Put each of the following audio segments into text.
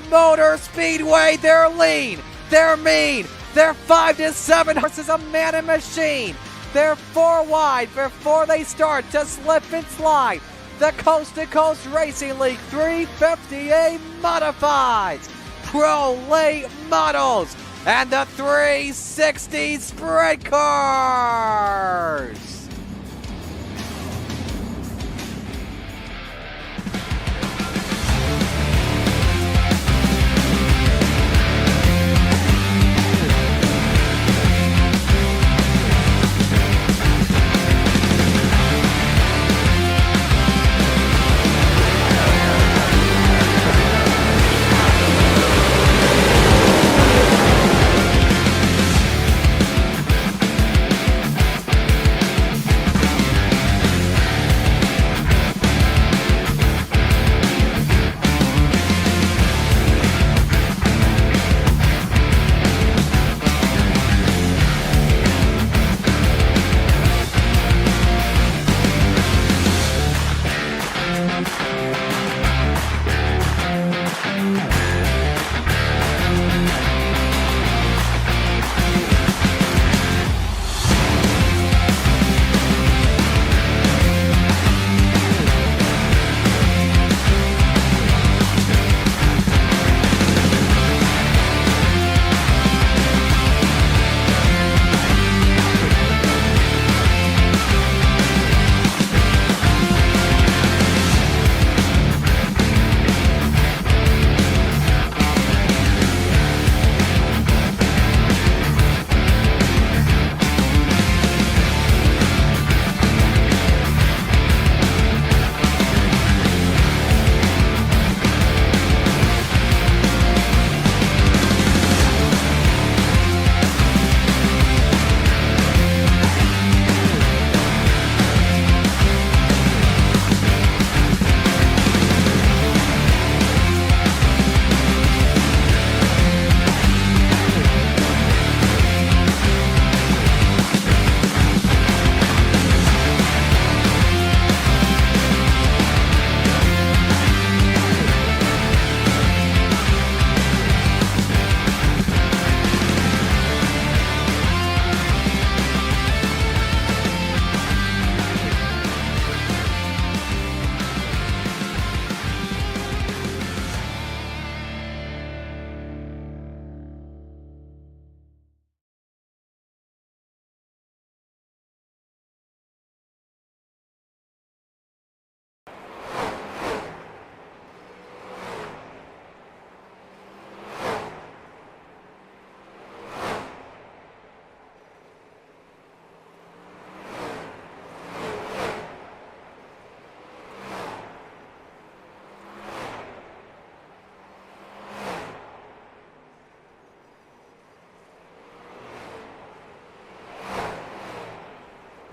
Motor Speedway. They're lean, they're mean, they're 5 to 7 horses, a man and machine. They're 4 wide before they start to slip and slide. The Coast to Coast Racing League 350A Modifieds, Pro Late Models, and the 360 Sprint Cars.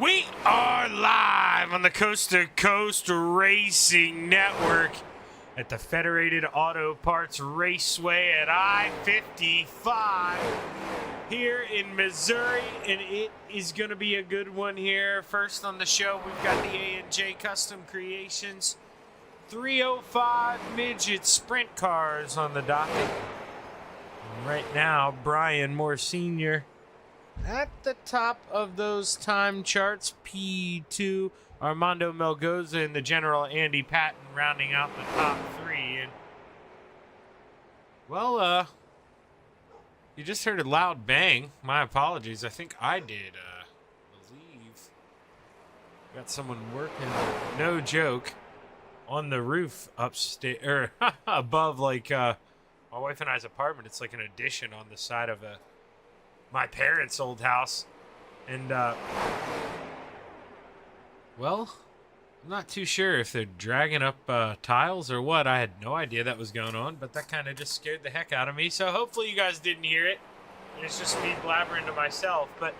We are live on the Coast to Coast Racing Network at the Federated Auto Parts Raceway at I-55 here in Missouri, and it is going to be a good one here. First on the show, we've got the A&J Custom Creations 305 Midget Sprint Cars on the docket. And right now, Brian Moore Sr. at the top of those time charts, P2, Armando Melgoza and the General Andy Patton rounding out the top 3. And, well, you just heard a loud bang. My apologies. I think I did, believe. Got someone working, no joke, on the roof upstairs, or above, like, my wife and I's apartment. It's like an addition on the side of my parents' old house. And, well, I'm not too sure if they're dragging up tiles or what. I had no idea that was going on, but that kind of just scared the heck out of me. So hopefully you guys didn't hear it. And it's just me blabbering to myself. But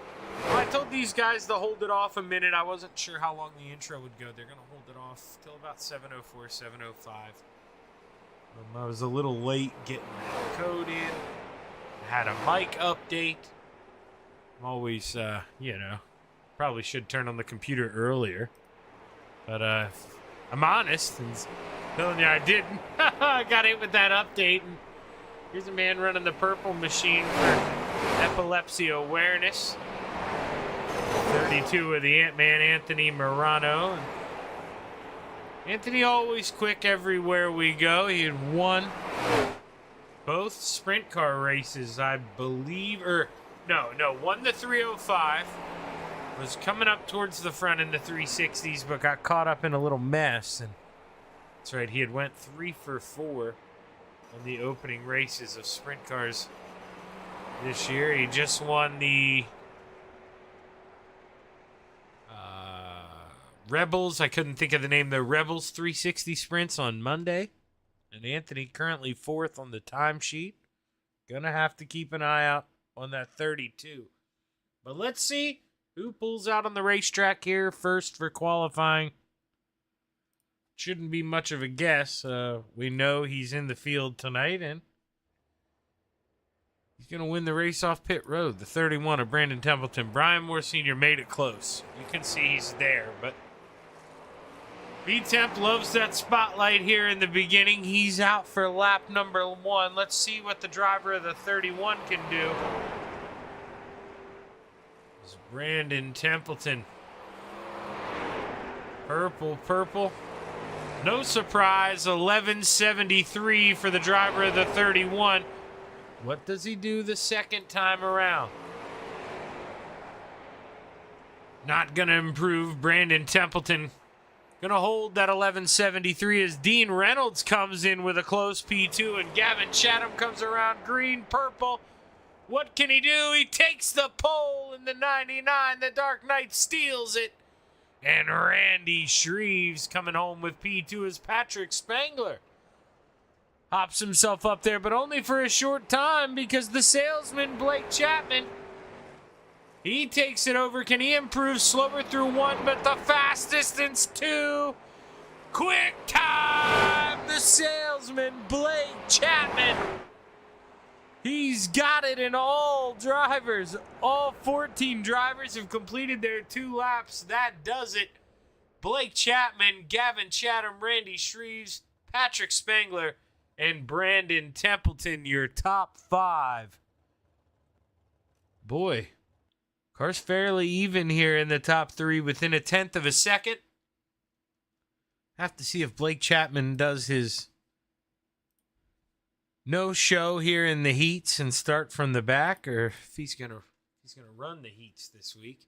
I told these guys to hold it off a minute. I wasn't sure how long the intro would go. They're going to hold it off till about 7:04, 7:05. I was a little late getting the code in. I had a mic update. I'm always, probably should turn on the computer earlier. But I'm honest and telling you I didn't. I got hit with that update and Here's a man running the purple machine for epilepsy awareness. 32 of the Ant-Man, Anthony Morano. Anthony always quick everywhere we go. He had won both sprint car races, I believe. Won the 305. Was coming up towards the front in the 360s, but got caught up in a little mess. And that's right, he had went 3 for 4 on the opening races of sprint cars this year. He just won the Rebels. I couldn't think of the name. The Rebels 360 sprints on Monday. And Anthony currently 4th on the timesheet. Gonna have to keep an eye out on that 32. But let's see who pulls out on the racetrack here first for qualifying. Shouldn't be much of a guess. We know he's in the field tonight, and he's going to win the race off pit road. The 31 of Brandon Templeton. Brian Moore Sr. made it close. You can see he's there, but B-Temp loves that spotlight here in the beginning. He's out for lap number 1. Let's see what the driver of the 31 can do. It's Brandon Templeton. Purple. No surprise, 1173 for the driver of the 31. What does he do the second time around? Not going to improve. Brandon Templeton going to hold that 1173 as Dean Reynolds comes in with a close P2 and Gavin Chatham comes around green, purple. What can he do? He takes the pole in the 99. The Dark Knight steals it. And Randy Shreves coming home with P2 as Patrick Spangler hops himself up there, but only for a short time because the salesman, Blake Chapman, he takes it over. Can he improve? Slower through 1, but the fastest is 2. Quick time! The salesman, Blake Chapman. He's got it in all drivers. All 14 drivers have completed their 2 laps. That does it. Blake Chapman, Gavin Chatham, Randy Shreves, Patrick Spangler, and Brandon Templeton, your top 5. Boy, car's fairly even here in the top 3 within a 1/10 of a second. Have to see if Blake Chapman does his no show here in the heats and start from the back, or if he's gonna run the heats this week.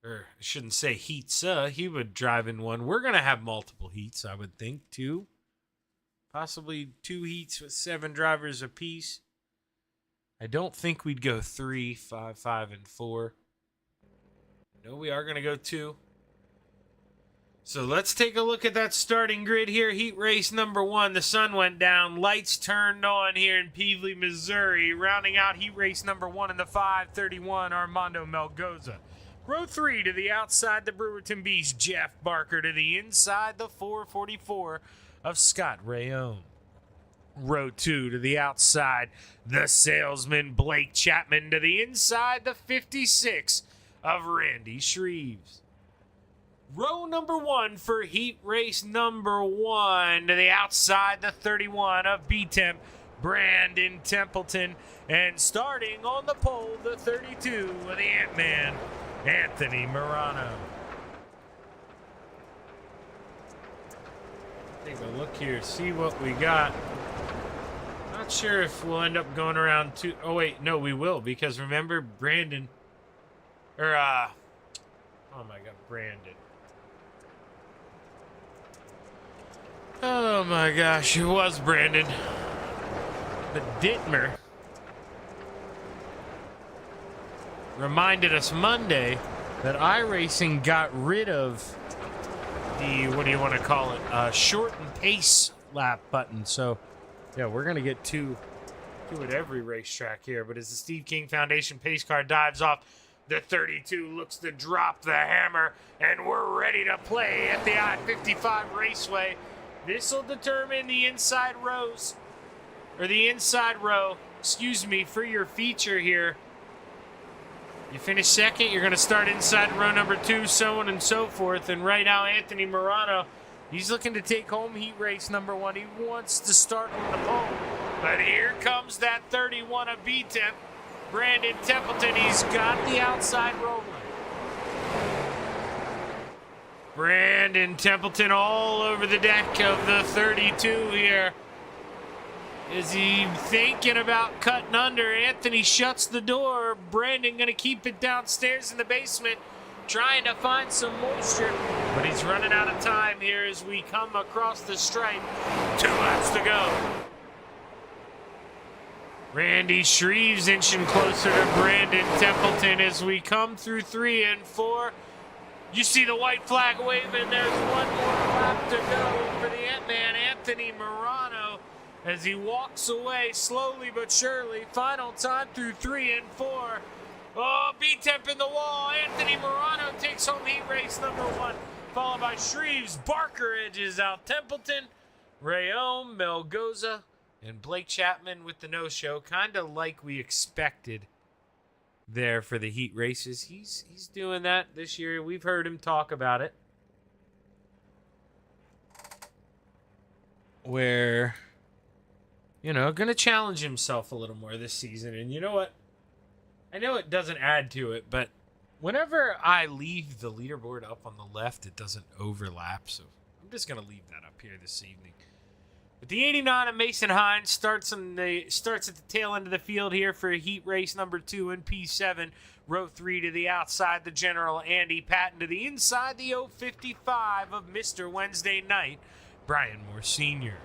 Or I shouldn't say heats. He would drive in one. We're gonna have multiple heats, I would think, 2. Possibly 2 heats with 7 drivers apiece. I don't think we'd go 3, 5, 5, and 4. No, we are gonna go 2. So let's take a look at that starting grid here. Heat race number 1. The sun went down. Lights turned on here in Peevely, Missouri. Rounding out heat race number 1 in the 531, Armando Melgoza. Row 3 to the outside, the Brewerton Beast, Jeff Barker. To the inside, the 444 of Scott Rayone. Row 2 to the outside, the salesman, Blake Chapman. To the inside, the 56 of Randy Shreves. Row number 1 for heat race number 1. To the outside, the 31 of B-Temp, Brandon Templeton. And starting on the pole, the 32 of the Ant-Man, Anthony Morano. Take a look here, see what we got. Not sure if we'll end up going around 2. Oh, wait, no, we will, because remember, Brandon. Oh my God, Brandon. Oh my gosh, it was Brandon. But Dittmer reminded us Monday that iRacing got rid of the, what do you want to call it, shorten pace lap button. So, yeah, we're going to get 2 at every racetrack here. But as the Steve King Foundation pace car dives off, the 32 looks to drop the hammer, and we're ready to play at the I-55 Raceway. This will determine the inside rows, or the inside row, for your feature here. You finish second, you're going to start inside row number 2, so on and so forth. And right now, Anthony Morano, he's looking to take home heat race number 1. He wants to start on the pole, But here comes that 31 of B-Temp. Brandon Templeton, he's got the outside rolling. Brandon Templeton all over the deck of the 32 here. Is he thinking about cutting under? Anthony shuts the door. Brandon going to keep it downstairs in the basement, trying to find some moisture. But he's running out of time here as we come across the stripe. 2 laps to go. Randy Shreves inching closer to Brandon Templeton as we come through 3 and 4. You see the white flag waving. There's 1 more lap to go for the Ant-Man, Anthony Morano, as he walks away slowly but surely. Final time through 3 and 4. Oh, B-Temp in the wall. Anthony Morano takes home heat race number 1, followed by Shreves. Barker edges out Templeton, Rayome, Melgoza, and Blake Chapman with the no-show. Kind of like we expected there for the heat races. He's doing that this year. We've heard him talk about it. Where, going to challenge himself a little more this season. And you know what? I know it doesn't add to it, but whenever I leave the leaderboard up on the left, it doesn't overlap. So I'm just going to leave that up here this evening. But the 89 of Mason Hines starts at the tail end of the field here for heat race number 2 in P7. Row 3 to the outside, the General Andy Patton. To the inside, the 055 of Mr. Wednesday Night, Brian Moore Sr.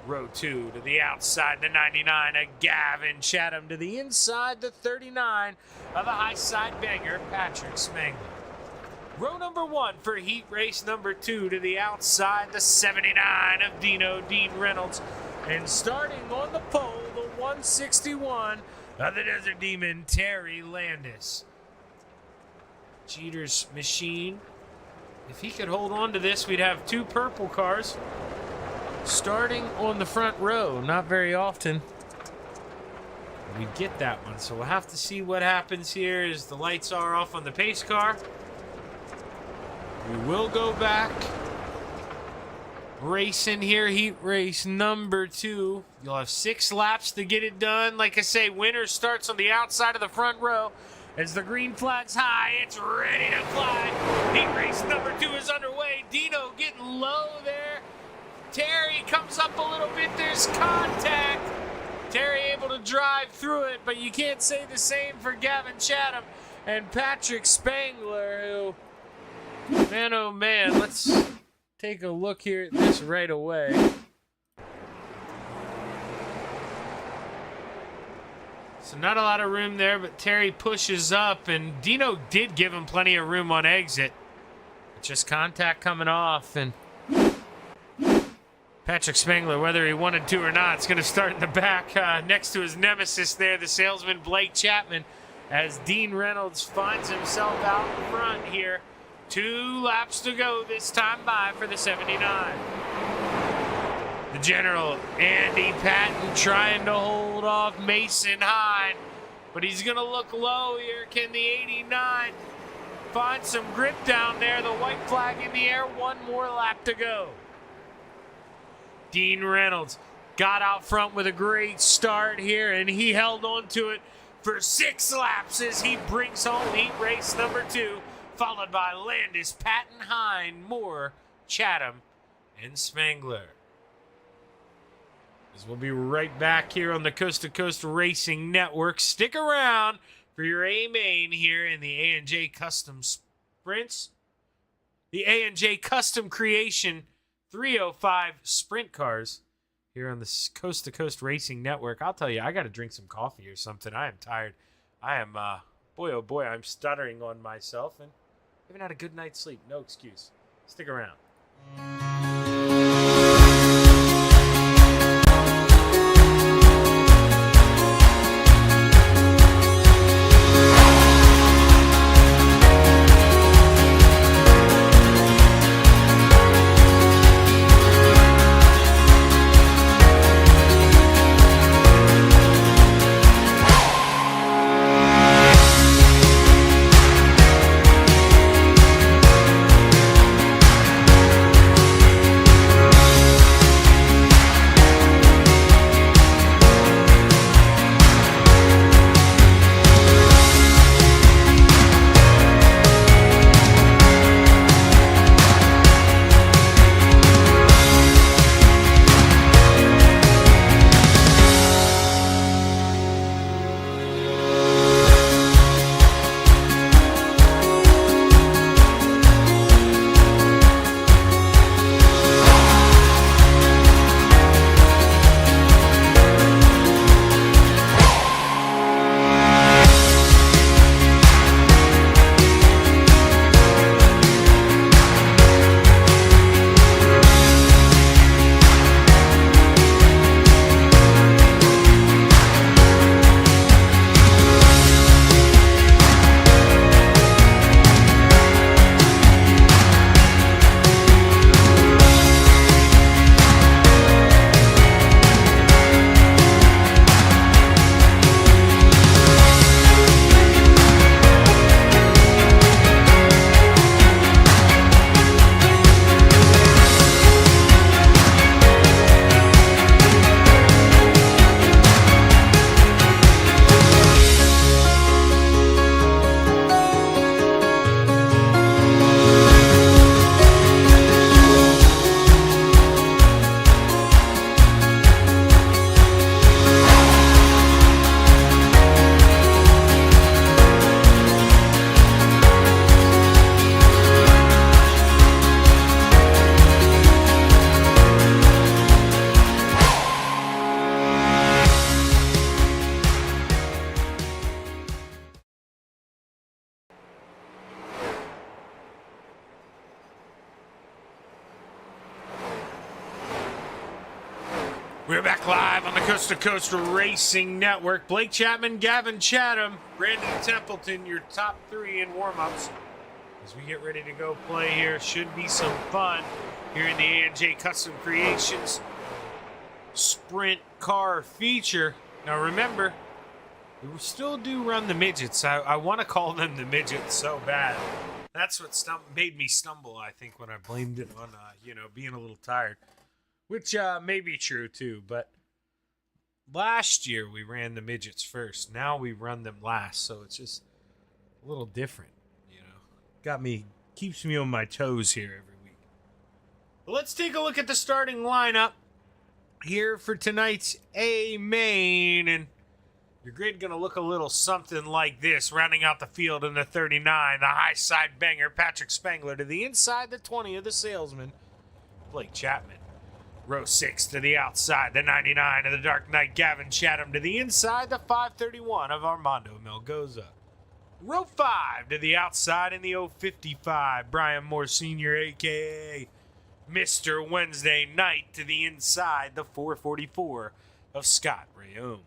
Row 2 to the outside, the 99 of Gavin Chatham. To the inside, the 39 of the high side banger, Patrick Spangler. Row number 1 for heat race number 2 to the outside, the 79 of Dean Reynolds. And starting on the pole, the 161 of the Desert Demon, Terry Landis. Jeter's machine. If he could hold on to this, we'd have 2 purple cars starting on the front row. Not very often we get that one, so we'll have to see what happens here as the lights are off on the pace car. We will go back racing here, heat race number 2. You'll have 6 laps to get it done. Like I say, winner starts on the outside of the front row. As the green flag's high, it's ready to fly. Heat race number 2 is underway. Dino getting low there. Terry comes up a little bit. There's contact. Terry able to drive through it, but you can't say the same for Gavin Chatham and Patrick Spangler, who... Man, oh man, let's take a look here at this right away. So not a lot of room there, but Terry pushes up, and Dino did give him plenty of room on exit. Just contact coming off, and Patrick Spangler, whether he wanted to or not, is going to start in the back next to his nemesis there, the salesman Blake Chapman, as Dean Reynolds finds himself out in front here. 2 laps to go this time by for the 79. The General, Andy Patton, trying to hold off Mason Hine, but he's going to look low here. Can the 89 find some grip down there? The white flag in the air, 1 more lap to go. Dean Reynolds got out front with a great start here, and he held on to it for 6 laps as he brings home heat race number 2. Followed by Landis, Patton, Hine, Moore, Chatham, and Spangler. As we'll be right back here on the Coast to Coast Racing Network. Stick around for your A-Main here in the A&J Custom Sprints. The A&J Custom Creation 305 Sprint Cars here on the Coast to Coast Racing Network. I'll tell you, I got to drink some coffee or something. I am tired. I am, boy, oh boy, I'm stuttering on myself and haven't had a good night's sleep. No excuse. Stick around. We're back live on the Coast to Coast Racing Network. Blake Chapman, Gavin Chatham, Brandon Templeton, your top three in warm-ups. As we get ready to go play here, should be some fun here in the A&J Custom Creations Sprint Car feature. Now remember, we still do run the midgets. I want to call them the midgets so bad. That's what made me stumble, I think, when I blamed it on, being a little tired. Which may be true, too. But last year, we ran the midgets first. Now we run them last. So it's just a little different, keeps me on my toes here every week. But let's take a look at the starting lineup here for tonight's A main. And your grid going to look a little something like this. Rounding out the field in the 39, the high side banger, Patrick Spangler. To the inside, the 20 of the salesman, Blake Chapman. Row 6 to the outside, the 99 of the Dark Knight, Gavin Chatham. To the inside, the 531 of Armando Melgoza. Row 5 to the outside in the 055, Brian Moore Sr., a.k.a. Mr. Wednesday Night. To the inside, the 444 of Scott Rayome.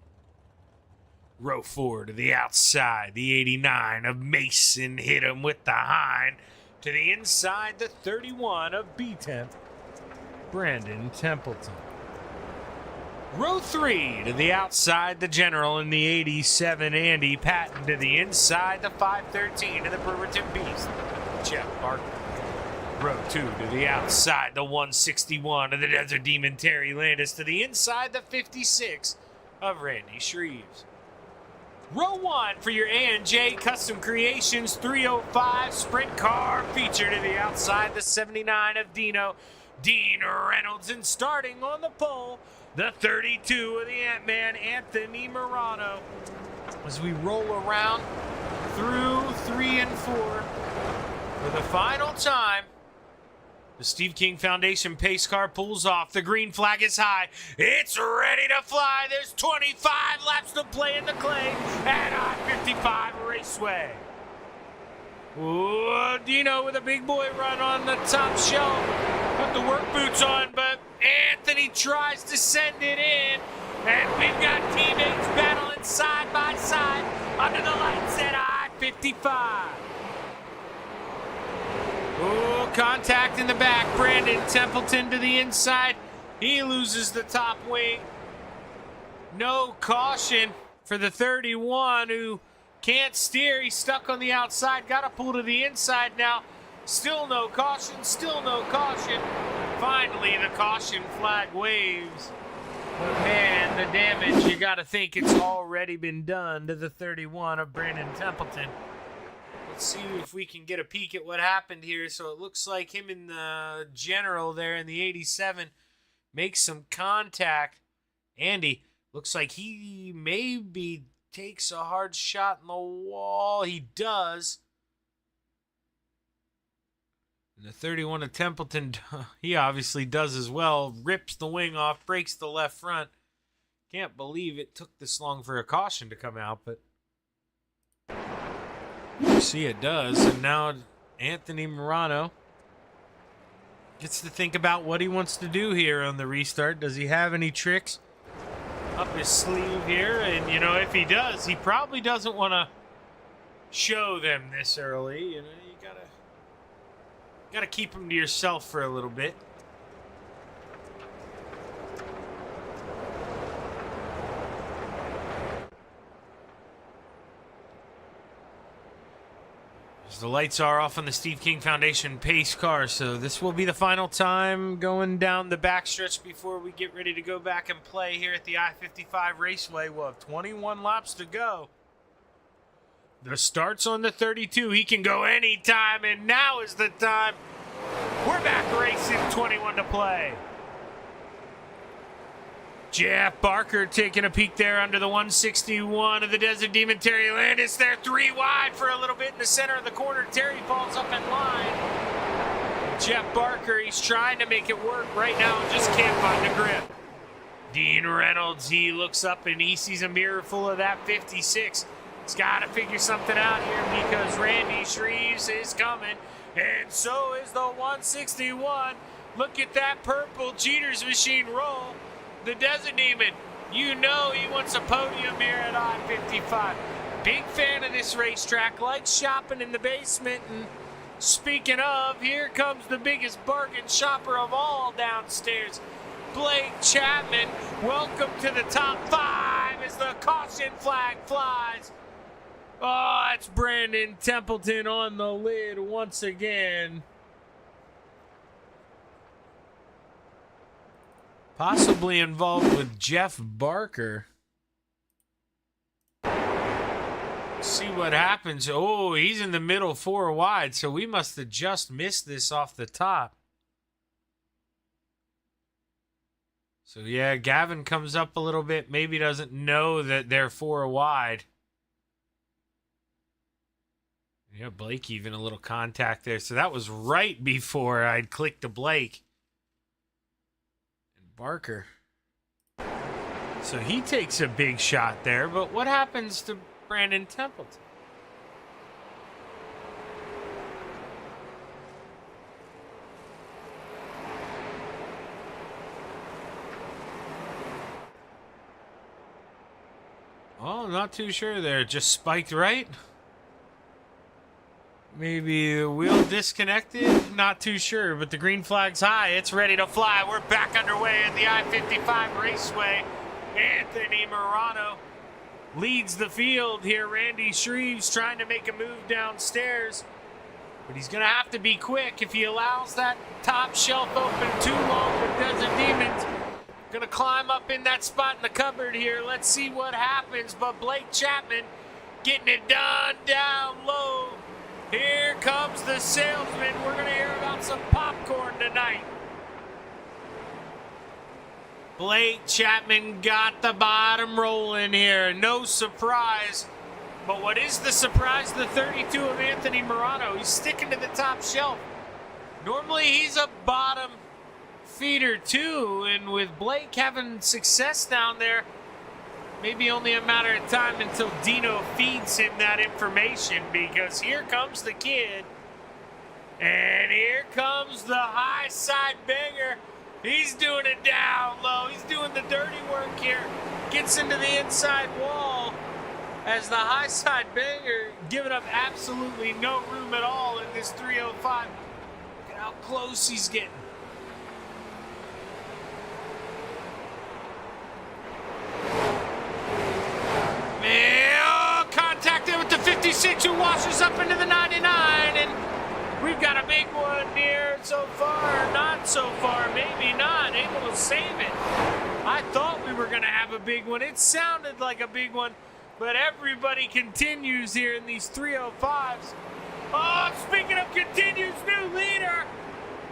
Row 4 to the outside, the 89 of Mason Hit him with the hind. To the inside, the 31 of B-Temp, Brandon Templeton. Row 3 to the outside, the General in the 87, Andy Patton. To the inside, the 513 of the Brewerton Beast, Jeff Barker. Row 2 to the outside, the 161 of the Desert Demon, Terry Landis. To the inside, the 56 of Randy Shreves. Row 1 for your A&J Custom Creations 305 Sprint Car feature. To the outside, the 79 of Dean Reynolds. And starting on the pole, the 32 of the Ant-Man, Anthony Morano. As we roll around through 3 and 4 for the final time, the Steve King Foundation pace car pulls off. The green flag is high. It's ready to fly. There's 25 laps to play in the clay at I-55 Raceway. Ooh, Dino with a big boy run on the top shelf. Put the work boots on, but Anthony tries to send it in. And we've got teammates battling side by side under the lights at I-55. Ooh, contact in the back. Brandon Templeton to the inside. He loses the top wing. No caution for the 31 who can't steer. He's stuck on the outside. Got to pull to the inside now. Still no caution. Still no caution. Finally, the caution flag waves. But man, the damage, you got to think it's already been done to the 31 of Brandon Templeton. Let's see if we can get a peek at what happened here. So it looks like him and the General there in the 87 make some contact. Andy, looks like he maybe takes a hard shot in the wall. He does. And the 31 of Templeton, he obviously does as well. Rips the wing off, breaks the left front. Can't believe it took this long for a caution to come out, but you see it does. And now Anthony Morano gets to think about what he wants to do here on the restart. Does he have any tricks up his sleeve here? And, if he does, he probably doesn't want to show them this early. You gotta keep them to yourself for a little bit. The lights are off on the Steve King Foundation pace car, so this will be the final time going down the backstretch before we get ready to go back and play here at the I-55 Raceway. We'll have 21 laps to go. The start's on the 32. He can go anytime, and now is the time. We're back racing, 21 to play. Jeff Barker taking a peek there under the 161 of the Desert Demon, Terry Landis. They're 3 wide for a little bit in the center of the corner. Terry falls up in line. Jeff Barker, he's trying to make it work right now, just can't find the grip. Dean Reynolds, he looks up and he sees a mirror full of that 56. He's got to figure something out here because Randy Shreves is coming, and so is the 161. Look at that purple Jeter's machine roll. the Desert Demon. You know he wants a podium here at I-55. Big fan of this racetrack, likes shopping in the basement. And speaking of, here comes the biggest bargain shopper of all downstairs, Blake Chapman. Welcome to the top 5 as the caution flag flies. Oh, that's Brandon Templeton on the lid once again. Possibly involved with Jeff Barker. See what happens. Oh, he's in the middle 4 wide, so we must have just missed this off the top. So yeah, Gavin comes up a little bit, maybe doesn't know that they're 4 wide. Yeah, Blake even a little contact there. So that was right before I'd clicked to Blake. And Barker. So he takes a big shot there, but what happens to Brandon Templeton? Oh, not too sure there. Just spiked right. Maybe the wheel disconnected. Not too sure, but the green flag's high. It's ready to fly. We're back underway at the I-55 Raceway. Anthony Morano leads the field here. Randy Shreves trying to make a move downstairs, but he's going to have to be quick. If he allows that top shelf open too long, the Desert Demons going to climb up in that spot in the cupboard here. Let's see what happens, but Blake Chapman getting it done down low. Here comes the salesman. We're going to hear about some popcorn tonight. Blake Chapman got the bottom rolling here. No surprise. But what is the surprise? The 32 of Anthony Morano. He's sticking to the top shelf. Normally he's a bottom feeder too. And with Blake having success down there, maybe only a matter of time until Dino feeds him that information, because here comes the kid. And here comes the high side banger. He's doing it down low. He's doing the dirty work here. Gets into the inside wall as the high side banger giving up absolutely no room at all in this 305. Look at how close he's getting. Man, oh, contacted with the 56 who washes up into the 99, and we've got a big one here so far. Not so far, maybe not. Able to save it. I thought we were going to have a big one. It sounded like a big one, but everybody continues here in these 305s. Oh, speaking of continues, new leader,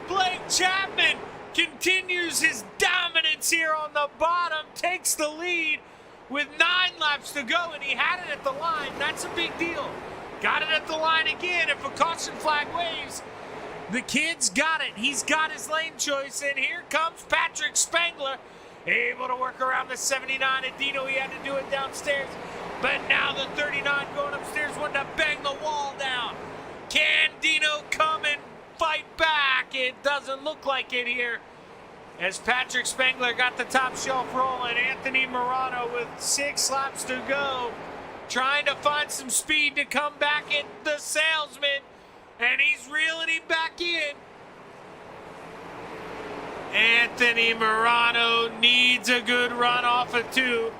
Blake Chapman continues his dominance here on the bottom, takes the lead with 9 laps to go, and he had it at the line. That's a big deal. Got it at the line again. If a caution flag waves, the kid's got it. He's got his lane choice, and here comes Patrick Spangler, able to work around the 79 at Dino. He had to do it downstairs, but now the 39 going upstairs, wanting to bang the wall down. Can Dino come and fight back? It doesn't look like it here, as Patrick Spangler got the top shelf rolling. Anthony Morano with 6 laps to go, trying to find some speed to come back at the salesman, and he's reeling him back in. Anthony Morano needs a good run off of 2.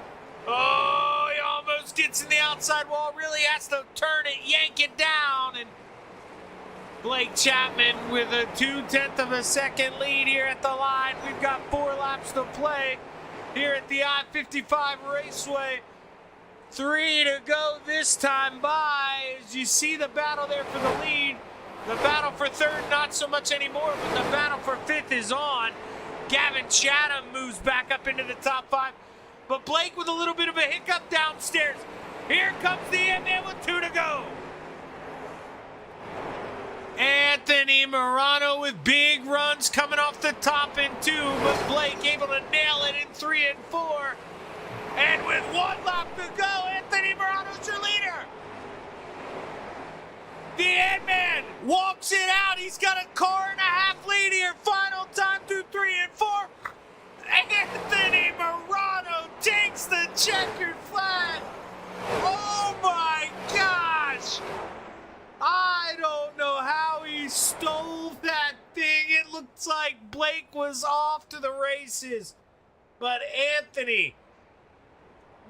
Oh, he almost gets in the outside wall, really has to turn it, yank it down, and Blake Chapman with a 0.2 of a second lead here at the line. We've got 4 laps to play here at the I-55 Raceway. 3 to go this time by. As you see the battle there for the lead. The battle for 3rd, not so much anymore, but the battle for 5th is on. Gavin Chatham moves back up into the top 5. But Blake with a little bit of a hiccup downstairs. Here comes the end with 2 to go. Anthony Morano with big runs coming off the top in 2, but Blake able to nail it in 3 and 4. And with 1 lap to go, Anthony Morano's your leader. The Ant-Man walks it out. He's got a car and a half lead here. Final time through 3 and 4. Anthony Morano checkered flag. Oh my gosh! I don't know how he stole that thing. It looks like Blake was off to the races. But Anthony,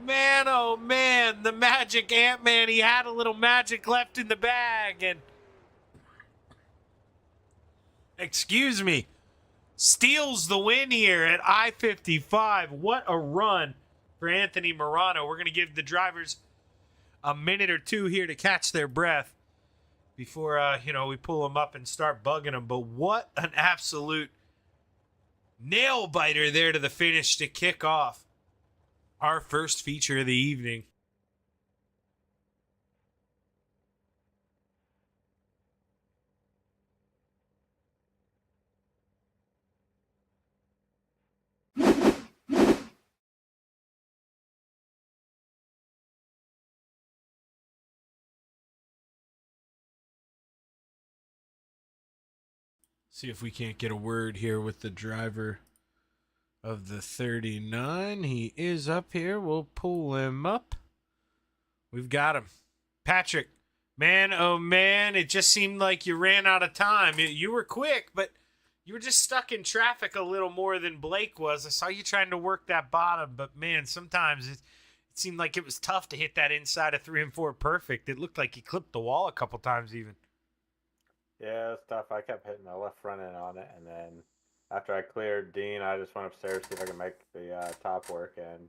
man, oh man, the magic Ant-Man, he had a little magic left in the bag. And, excuse me, steals the win here at I-55. What a run for Anthony Morano. We're going to give the drivers a minute or two here to catch their breath before, we pull them up and start bugging them. But what an absolute nail-biter there to the finish to kick off our first feature of the evening. See if we can't get a word here with the driver of the 39. He is up here. We'll pull him up. We've got him. Patrick, man, oh man, it just seemed like you ran out of time. You were quick, but you were just stuck in traffic a little more than Blake was. I saw you trying to work that bottom, but man, sometimes it seemed like it was tough to hit that inside of 3 and 4 perfect. It looked like you clipped the wall a couple times even. Yeah, it's tough. I kept hitting the left front end on it, and then after I cleared Dean, I just went upstairs to see if I could make the top work, and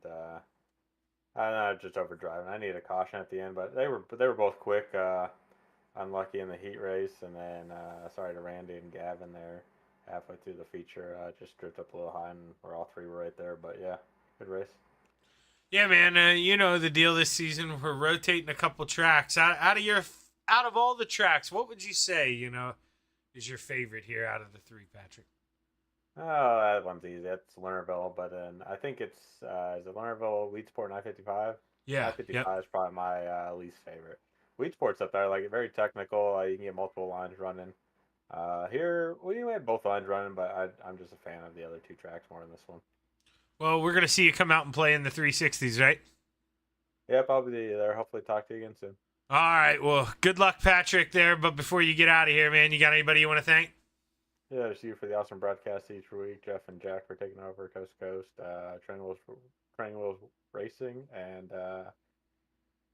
I was just overdriving. I needed a caution at the end, but they were both quick. Unlucky in the heat race, and then sorry to Randy and Gavin there halfway through the feature. Just drifted up a little high, and where all three were right there. But yeah, good race. Yeah, man. You know the deal this season. We're rotating a couple tracks out of all the tracks. What would you say, is your favorite here out of the three, Patrick? Oh, that one's easy. That's Lernerville, but then I think it's is it Lernerville, Weedsport, and I-55? Yeah. I-55 is probably my least favorite. Weedsport's up there, like very technical. You can get multiple lines running. Here we had both lines running, but I'm just a fan of the other two tracks more than this one. Well, we're gonna see you come out and play in the 360s, right? Yep, I'll be there. Hopefully, talk to you again soon. All right. Well, good luck, Patrick. There. But before you get out of here, man, you got anybody you want to thank? Yeah, just you for the awesome broadcast each week. Jeff and Jack for taking over coast to coast. Training Wheels Racing, and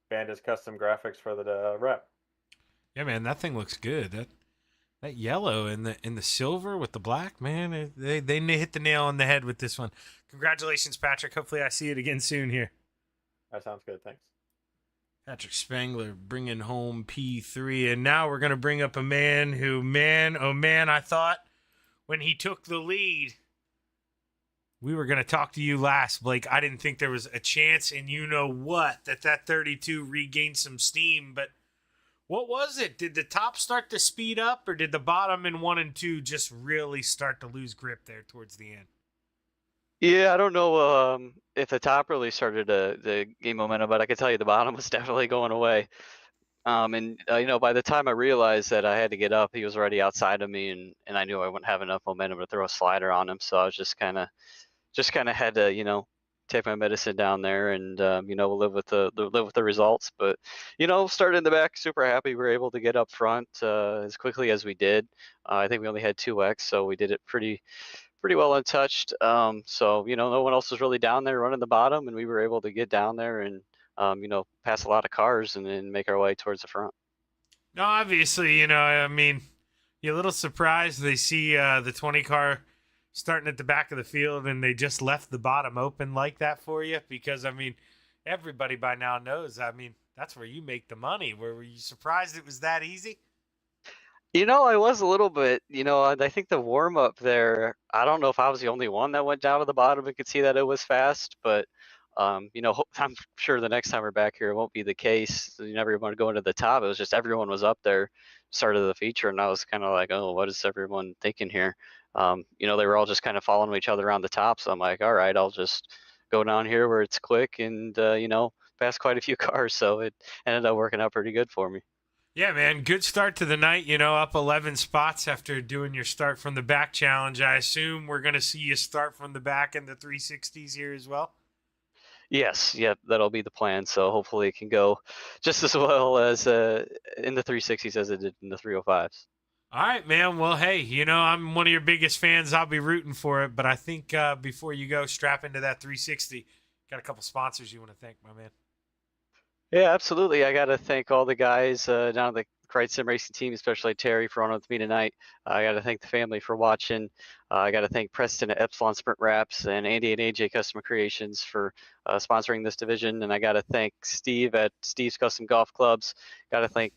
Bandit's custom graphics for the rep. Yeah, man, that thing looks good. That yellow and the silver with the black, man, they hit the nail on the head with this one. Congratulations, Patrick. Hopefully, I see it again soon here. That sounds good. Thanks. Patrick Spangler bringing home P3. And now we're going to bring up a man who, man, oh man, I thought when he took the lead, we were going to talk to you last, Blake. I didn't think there was a chance, and you know what, that 32 regained some steam. But what was it? Did the top start to speed up, or did the bottom in 1 and 2 just really start to lose grip there towards the end? Yeah, I don't know if the top really started to gain momentum, but I can tell you the bottom was definitely going away. By the time I realized that I had to get up, he was already outside of me, and I knew I wouldn't have enough momentum to throw a slider on him. So I was just kind of had to, take my medicine down there and live with the results. But started in the back, super happy we were able to get up front as quickly as we did. I think we only had 2X, so we did it pretty well untouched. No one else was really down there running the bottom, and we were able to get down there and pass a lot of cars and then make our way towards the front. No, obviously, you're a little surprised they see the 20 car starting at the back of the field and they just left the bottom open like that for you, because everybody by now knows, that's where you make the money. Were you surprised it was that easy? I was a little bit, I think the warm up there, I don't know if I was the only one that went down to the bottom and could see that it was fast, but I'm sure the next time we're back here, it won't be the case. You never want to go into the top. It was just everyone was up there, started the feature, and I was kind of like, oh, what is everyone thinking here? They were all just kind of following each other around the top. So I'm like, all right, I'll just go down here where it's quick and, pass quite a few cars. So it ended up working out pretty good for me. Yeah, man, good start to the night, up 11 spots after doing your start from the back challenge. I assume we're going to see you start from the back in the 360s here as well? Yes, yep, that'll be the plan. So hopefully it can go just as well as in the 360s as it did in the 305s. All right, man. Well, hey, I'm one of your biggest fans. I'll be rooting for it. But I think before you go, strap into that 360. Got a couple sponsors you want to thank, my man. Yeah, absolutely. I got to thank all the guys down at the Cright Sim Racing team, especially Terry for on with me tonight. I got to thank the family for watching. I got to thank Preston at Epsilon Sprint Wraps and Andy and AJ Custom Creations for sponsoring this division. And I got to thank Steve at Steve's Custom Golf Clubs. Got to thank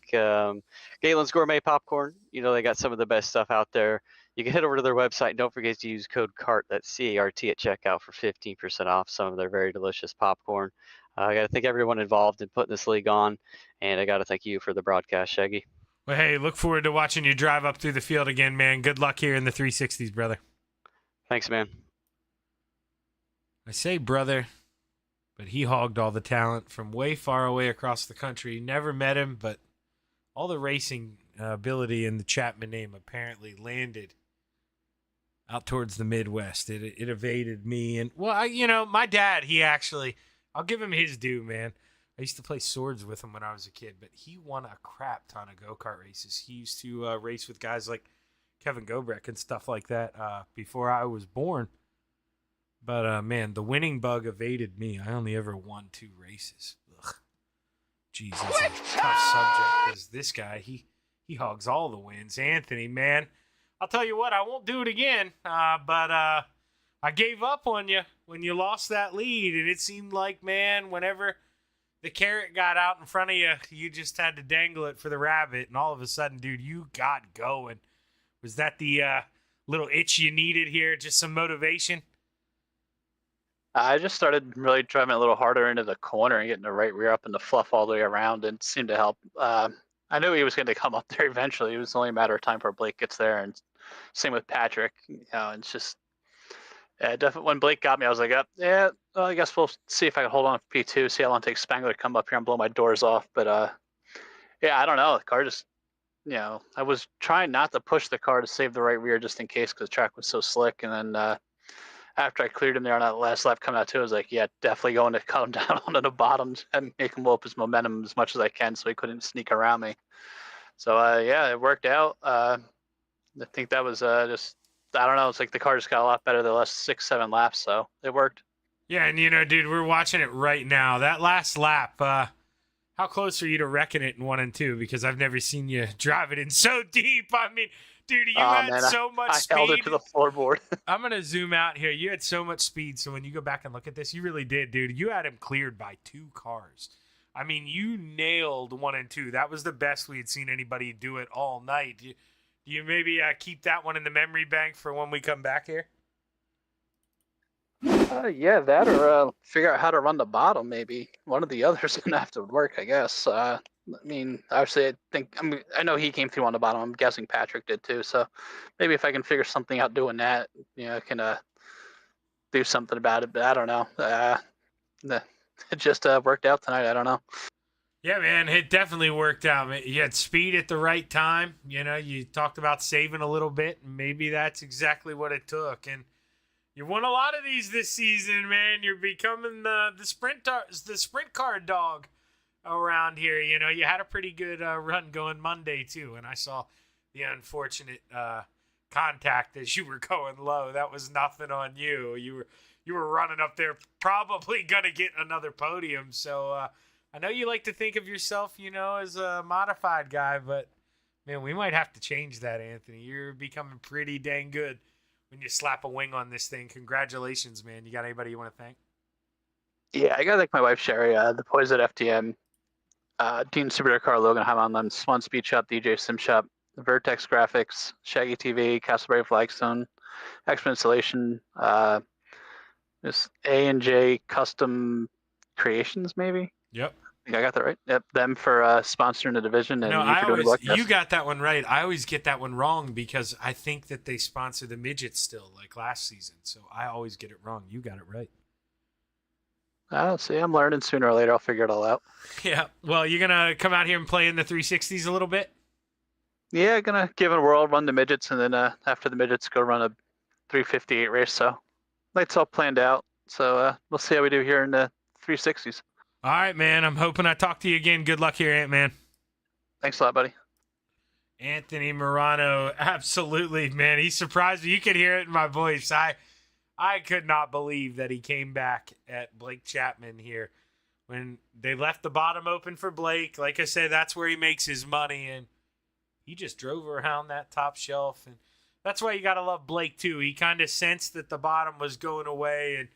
Galen's Gourmet Popcorn. They got some of the best stuff out there. You can head over to their website. Don't forget to use code CART, that's C-A-R-T, at checkout for 15% off some of their very delicious popcorn. I got to thank everyone involved in putting this league on, and I got to thank you for the broadcast, Shaggy. Well, hey, look forward to watching you drive up through the field again, man. Good luck here in the 360s, brother. Thanks, man. I say brother, but he hogged all the talent from way far away across the country. Never met him, but all the racing ability in the Chapman name apparently landed out towards the Midwest. It evaded me. And, well, my dad, I'll give him his due, man. I used to play swords with him when I was a kid, but he won a crap ton of go-kart races. He used to race with guys like Kevin Gobreck and stuff like that before I was born. But, man, the winning bug evaded me. I only ever won 2 races. Ugh. Jesus, a tough subject because this guy, he hogs all the wins. Anthony, man, I'll tell you what, I won't do it again, but I gave up on you when you lost that lead, and it seemed like, man, whenever the carrot got out in front of you, you just had to dangle it for the rabbit, and all of a sudden, dude, you got going. Was that the little itch you needed here, just some motivation? I just started really driving a little harder into the corner and getting the right rear up and the fluff all the way around, and it seemed to help. I knew he was going to come up there eventually. It was only a matter of time before Blake gets there, and same with Patrick. It's just definitely when Blake got me, I was like, well, I guess we'll see if I can hold on for P2, see how long it takes Spangler to come up here and blow my doors off. But yeah, I don't know. The car just, I was trying not to push the car to save the right rear just in case because the track was so slick. And then after I cleared him there on that last lap coming out too, I was like, yeah, definitely going to cut him down onto the bottoms and make him blow up his momentum as much as I can so he couldn't sneak around me. So yeah, it worked out. I think that was just, I don't know, it's like the car just got a lot better the last 6-7 laps, so it worked. Yeah, and dude, we're watching it right now. That last lap, how close are you to wrecking it in 1 and 2? Because I've never seen you drive it in so deep. I mean, dude, you had so much speed. I held it to the floorboard. I'm going to zoom out here. You had so much speed, so when you go back and look at this, you really did, dude. You had him cleared by 2 cars. I mean, you nailed 1 and 2. That was the best we had seen anybody do it all night. Do you maybe keep that one in the memory bank for when we come back here? Yeah, that or figure out how to run the bottom, maybe. One of the others going to have to work, I guess. I mean, obviously, I know he came through on the bottom. I'm guessing Patrick did too. So maybe if I can figure something out doing that, I can do something about it. But I don't know. It just worked out tonight. I don't know. Yeah, man, it definitely worked out. You had speed at the right time. You talked about saving a little bit, and maybe that's exactly what it took. And you won a lot of these this season, man. You're becoming the sprint car dog around here. You had a pretty good run going Monday too, and I saw the unfortunate contact as you were going low. That was nothing on you. You were running up there, probably gonna get another podium. So I know you like to think of yourself, as a modified guy, but man, we might have to change that, Anthony. You're becoming pretty dang good when you slap a wing on this thing. Congratulations, man. You got anybody you want to thank? Yeah, I got to thank my wife, Sherry, the boys at FTM, Dean Supercar Car, Logan Hyman, Swan Speed Shop, DJ Sim Shop, Vertex Graphics, ShaggyTV, Castleberry Flagstone, Expert Installation, this A&J Custom Creations, maybe? Yep. I think I got that right. Yep, them for sponsoring the division and No, you for doing the broadcast. you got that one right. I always get that one wrong because I think that they sponsor the midgets still, like last season. So I always get it wrong. You got it right. See, I'm learning. Sooner or later, I'll figure it all out. Yeah. Well, you're going to come out here and play in the 360s a little bit? Yeah, gonna give it a whirl, run the midgets, and then after the midgets, go run a 358 race. So that's all planned out. So we'll see how we do here in the 360s. All right, man. I'm hoping I talk to you again. Good luck here, Ant-Man. Thanks a lot, buddy. Anthony Morano, absolutely, man. He surprised me. You could hear it in my voice. I could not believe that he came back at Blake Chapman here. When they left the bottom open for Blake, like I said, that's where he makes his money, and he just drove around that top shelf. And that's why you got to love Blake, too. He kind of sensed that the bottom was going away, and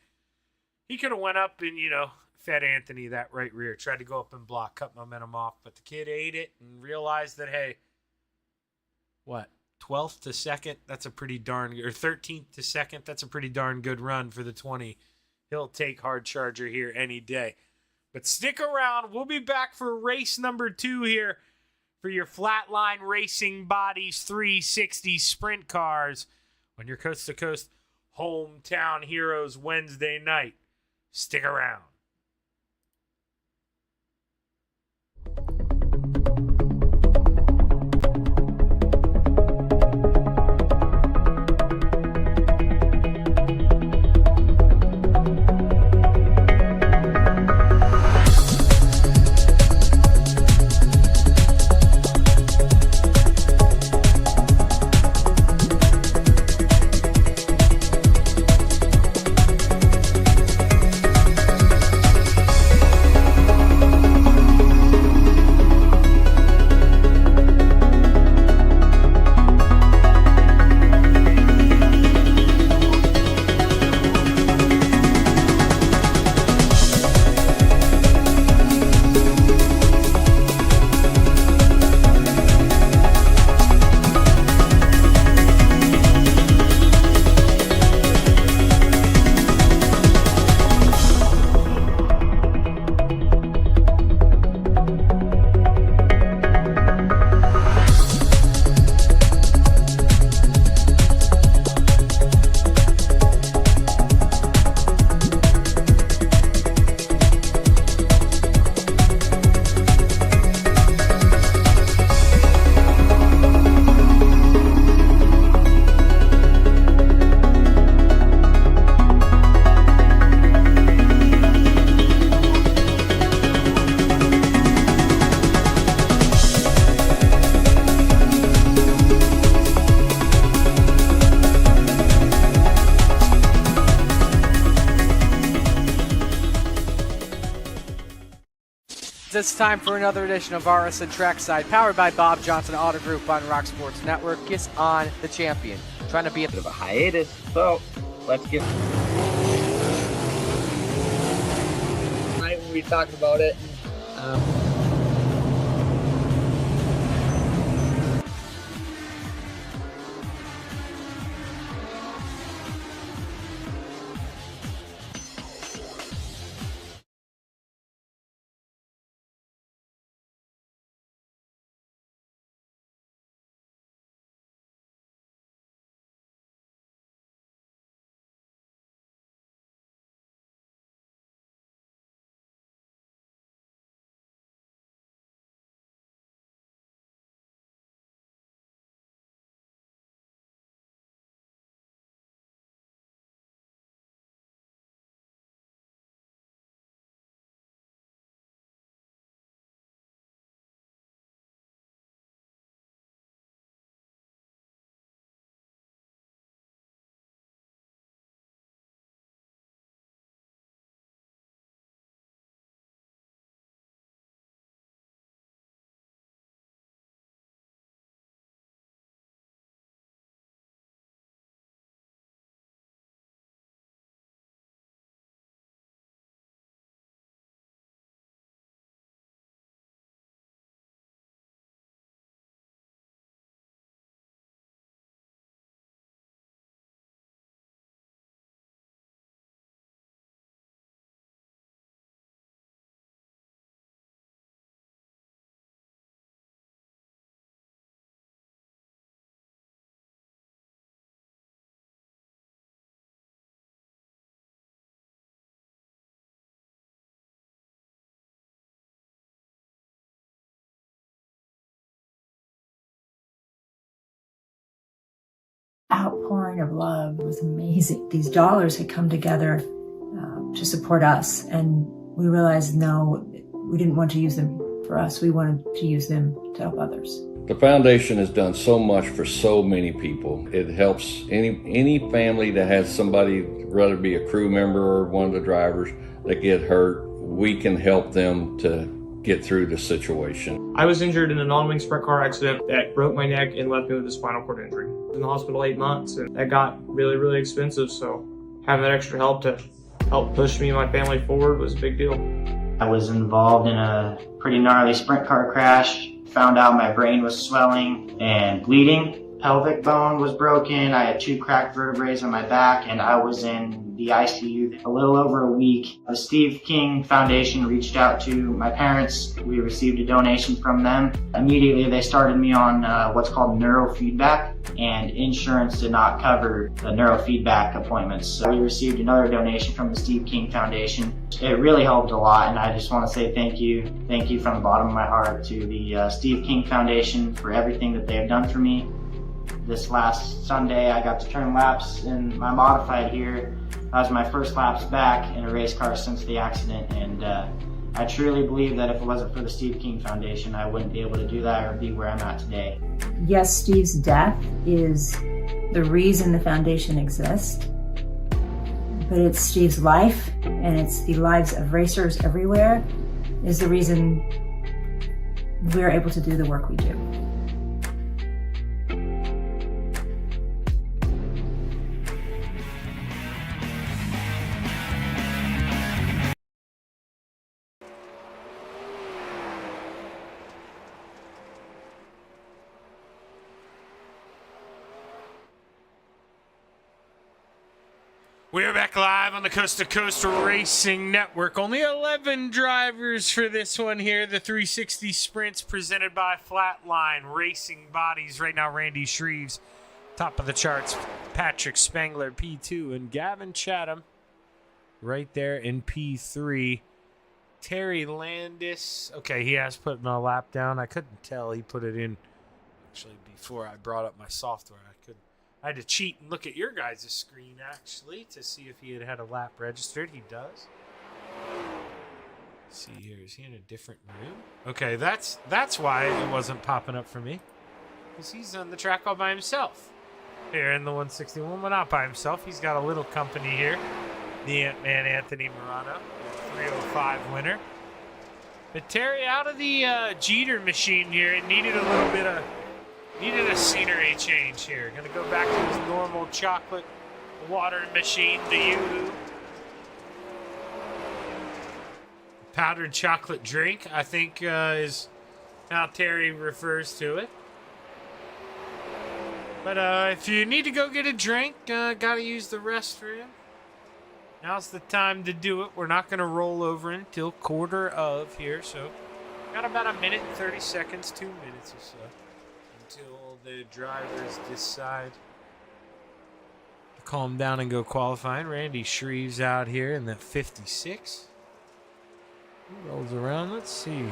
he could have went up and, fed Anthony that right rear, tried to go up and block, cut momentum off, but the kid ate it and realized that, hey, 12th to 2nd, that's a pretty darn good, or 13th to 2nd, that's a pretty darn good run for the 20. He'll take Hard Charger here any day. But stick around. We'll be back for race number 2 here for your Flatline Racing Bodies 360 Sprint Cars on your Coast to Coast Hometown Heroes Wednesday night. Stick around. It's time for another edition of RSN Trackside, powered by Bob Johnson Auto Group on Rock Sports Network. Gets on the champion, trying to be a bit of a hiatus, so let's get right when we talked about it. Outpouring of love was amazing. These dollars had come together to support us, and we realized, no, we didn't want to use them for us. We wanted to use them to help others. The foundation has done so much for so many people. It helps any family that has somebody, whether it be a crew member or one of the drivers, that get hurt. We can help them to get through the situation. I was injured in a non-wing sprint car accident that broke my neck and left me with a spinal cord injury. I was in the hospital 8 months, and that got really, really expensive, so having that extra help to help push me and my family forward was a big deal. I was involved in a pretty gnarly sprint car crash. Found out my brain was swelling and bleeding. Pelvic bone was broken. I had 2 cracked vertebrae on my back, and I was in the ICU a little over a week. The Steve King Foundation reached out to my parents. We received a donation from them. Immediately they started me on what's called neurofeedback, and insurance did not cover the neurofeedback appointments. So we received another donation from the Steve King Foundation. It really helped a lot, and I just want to say thank you. Thank you from the bottom of my heart to the Steve King Foundation for everything that they have done for me. This last Sunday, I got to turn laps in my modified here. That was my first laps back in a race car since the accident, and I truly believe that if it wasn't for the Steve King Foundation, I wouldn't be able to do that or be where I'm at today. Yes, Steve's death is the reason the foundation exists, but it's Steve's life, and it's the lives of racers everywhere, is the reason we're able to do the work we do. We are back live on the Coast to Coast Racing Network. Only 11 drivers for this one here. The 360 Sprints presented by Flatline Racing Bodies. Right now, Randy Shreves, top of the charts. Patrick Spangler, P2. And Gavin Chatham, right there in P3. Terry Landis. Okay, he has put my lap down. I couldn't tell he put it in actually before I brought up my software. I had to cheat and look at your guys' screen, actually, to see if he had a lap registered. He does. Let's see here. Is he in a different room? Okay, that's why it wasn't popping up for me. Because he's on the track all by himself. Here in the 161. Well, not by himself. He's got a little company here. The Ant-Man Anthony Morano, 305 winner. But Terry, out of the Jeter machine here, it needed a little bit of... Needed a scenery change here. Gonna go back to his normal chocolate water machine, the Yoo-hoo. Powdered chocolate drink, I think, is how Terry refers to it. But if you need to go get a drink, gotta use the restroom. Now's the time to do it. We're not gonna roll over until quarter of here, so got about a minute and 30 seconds, 2 minutes or so, until the drivers decide to calm down and go qualifying. Randy Shreves out here in the 56. He rolls around. Let's see here.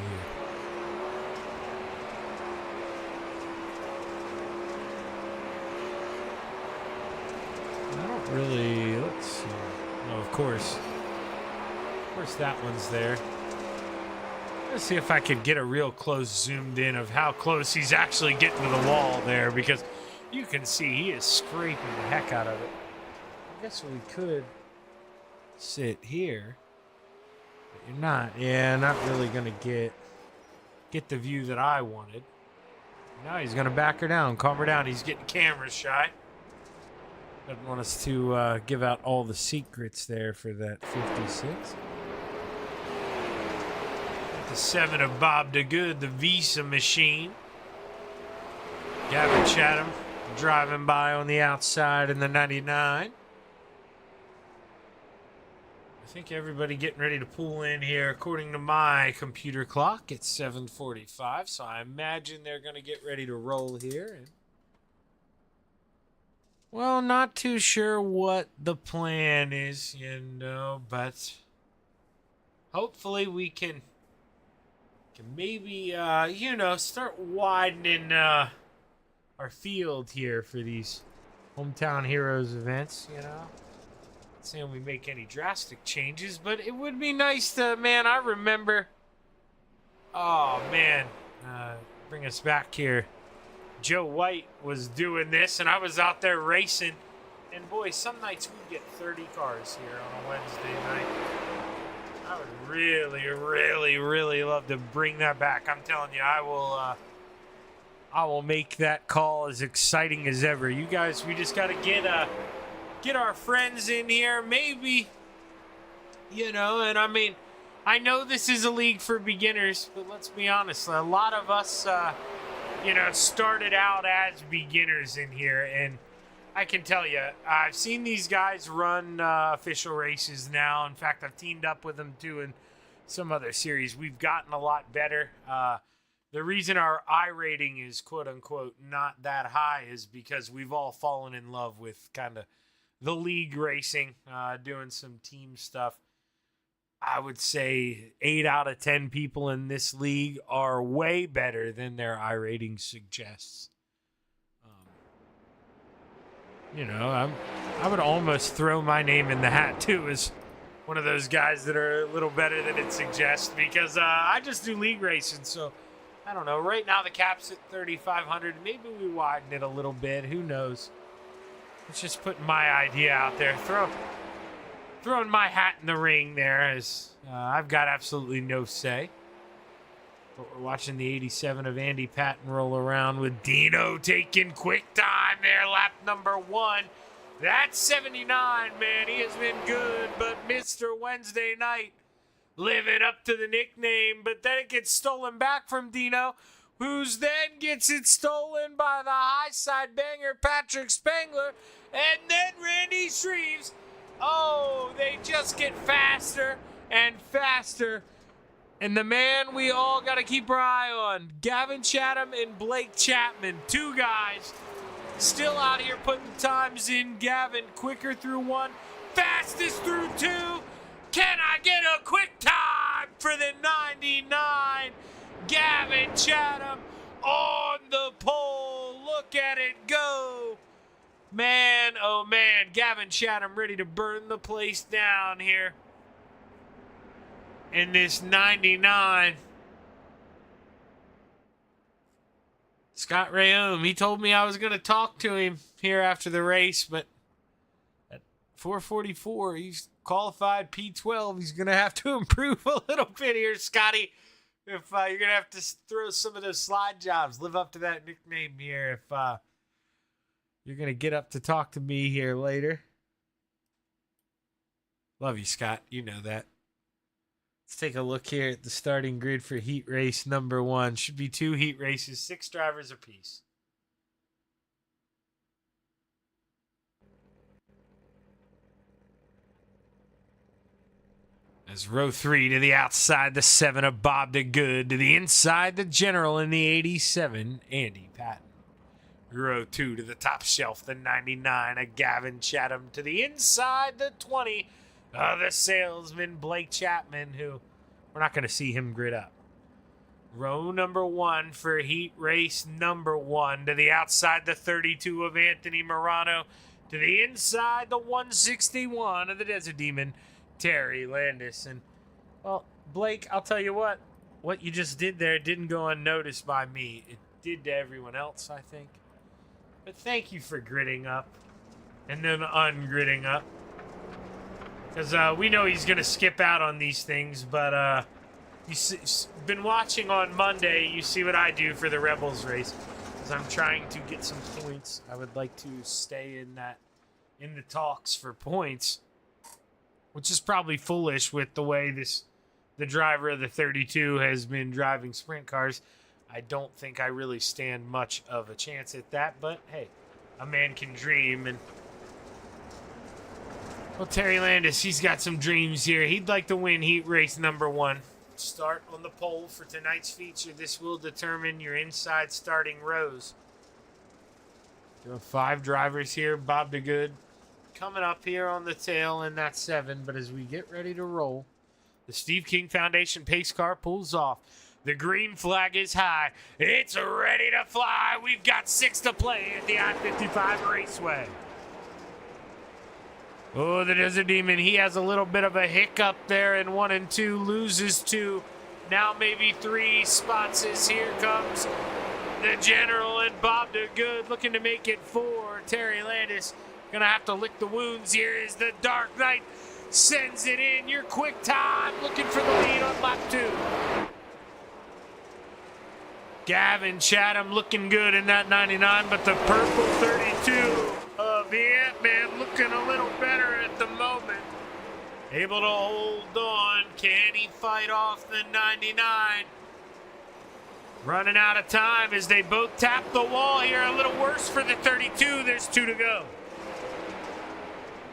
I don't really, let's see. Oh, of course that one's there. Let's see if I could get a real close zoomed in of how close he's actually getting to the wall there, because you can see he is scraping the heck out of it. I guess we could sit here, but you're not. Yeah, not really gonna get the view that I wanted. Now he's gonna back her down, calm her down. He's getting camera shy. Doesn't want us to give out all the secrets there for that 56. The 7 of Bob DeGood, the Visa machine. Gavin Chatham driving by on the outside in the 99. I think everybody getting ready to pull in here. According to my computer clock, it's 7:45, so I imagine they're going to get ready to roll here. And, well, not too sure what the plan is, but hopefully we can maybe, start widening our field here for these Hometown Heroes events, Not saying we make any drastic changes, but it would be nice to, man, I remember. Oh, man. Bring us back here. Joe White was doing this, and I was out there racing. And, boy, some nights we get 30 cars here on a Wednesday night. I would really, really, really love to bring that back. I'm telling you, I will make that call as exciting as ever. You guys, we just got to get our friends in here, maybe, and I mean, I know this is a league for beginners, but let's be honest, a lot of us, started out as beginners in here, and I can tell you, I've seen these guys run official races now. In fact, I've teamed up with them too in some other series. We've gotten a lot better. The reason our I rating is quote-unquote not that high is because we've all fallen in love with kind of the league racing, doing some team stuff. I would say 8 out of 10 people in this league are way better than their I rating suggests. I would almost throw my name in the hat too as one of those guys that are a little better than it suggests, because I just do league racing. So I don't know. Right now the cap's at 3,500. Maybe we widen it a little bit. Who knows? It's just putting my idea out there. Throwing my hat in the ring there, as I've got absolutely no say. But we're watching the 87 of Andy Patton roll around with Dino taking quick time there, lap number 1. That's 79, man. He has been good, but Mr. Wednesday Night living up to the nickname. But then it gets stolen back from Dino, who's then gets it stolen by the high side banger Patrick Spangler, and then Randy Shreves. Oh, they just get faster and faster. And the man we all got to keep our eye on, Gavin Chatham and Blake Chapman, 2 guys still out here putting times in. Gavin quicker through 1, fastest through 2. Can I get a quick time for the 99? Gavin Chatham on the pole. Look at it go. Man, oh man, Gavin Chatham ready to burn the place down here in this 99. Scott Rayome, he told me I was going to talk to him here after the race, but at 444, he's qualified P12. He's going to have to improve a little bit here, Scotty. If you're going to have to throw some of those slide jobs, live up to that nickname here. If you're going to get up to talk to me here later. Love you, Scott. You know that. Let's take a look here at the starting grid for heat race number 1. Should be 2 heat races, 6 drivers apiece. As row 3 to the outside, the 7 of Bob the Good. To the inside, the General in the 87, Andy Patton. Row 2 to the top shelf, the 99 of Gavin Chatham. To the inside, the 20 of the Salesman, Blake Chapman, who we're not going to see him grid up. Row number 1 for heat race number 1. To the outside, the 32 of Anthony Morano. To the inside, the 161 of the Desert Demon, Terry Landis. And, well, Blake, I'll tell you what you just did there didn't go unnoticed by me. It did to everyone else, I think. But thank you for gridding up and then ungridding up. Because we know he's going to skip out on these things, but you've been watching on Monday. You see what I do for the Rebels race. Because I'm trying to get some points. I would like to stay in the talks for points. Which is probably foolish with the way the driver of the 32 has been driving sprint cars. I don't think I really stand much of a chance at that, but hey, a man can dream. And well, Terry Landis, he's got some dreams here. He'd like to win heat race number 1. Start on the pole for tonight's feature. This will determine your inside starting rows. There are 5 drivers here. Bob the Good coming up here on the tail in that 7, but as we get ready to roll, the Steve King Foundation pace car pulls off. The green flag is high. It's ready to fly. We've got 6 to play at the I-55 Raceway. Oh, the Desert Demon, he has a little bit of a hiccup there in 1 and 2, loses 2. Now maybe 3 spots as here comes the General and Bob DeGood looking to make it 4. Terry Landis gonna have to lick the wounds here as the Dark Knight sends it in. Your quick time looking for the lead on lap 2. Gavin Chatham looking good in that 99, but the purple 32 of the Ant-Man looking a little better at the moment. Able to hold on. Can he fight off the 99? Running out of time as they both tap the wall here. A little worse for the 32. There's 2 to go.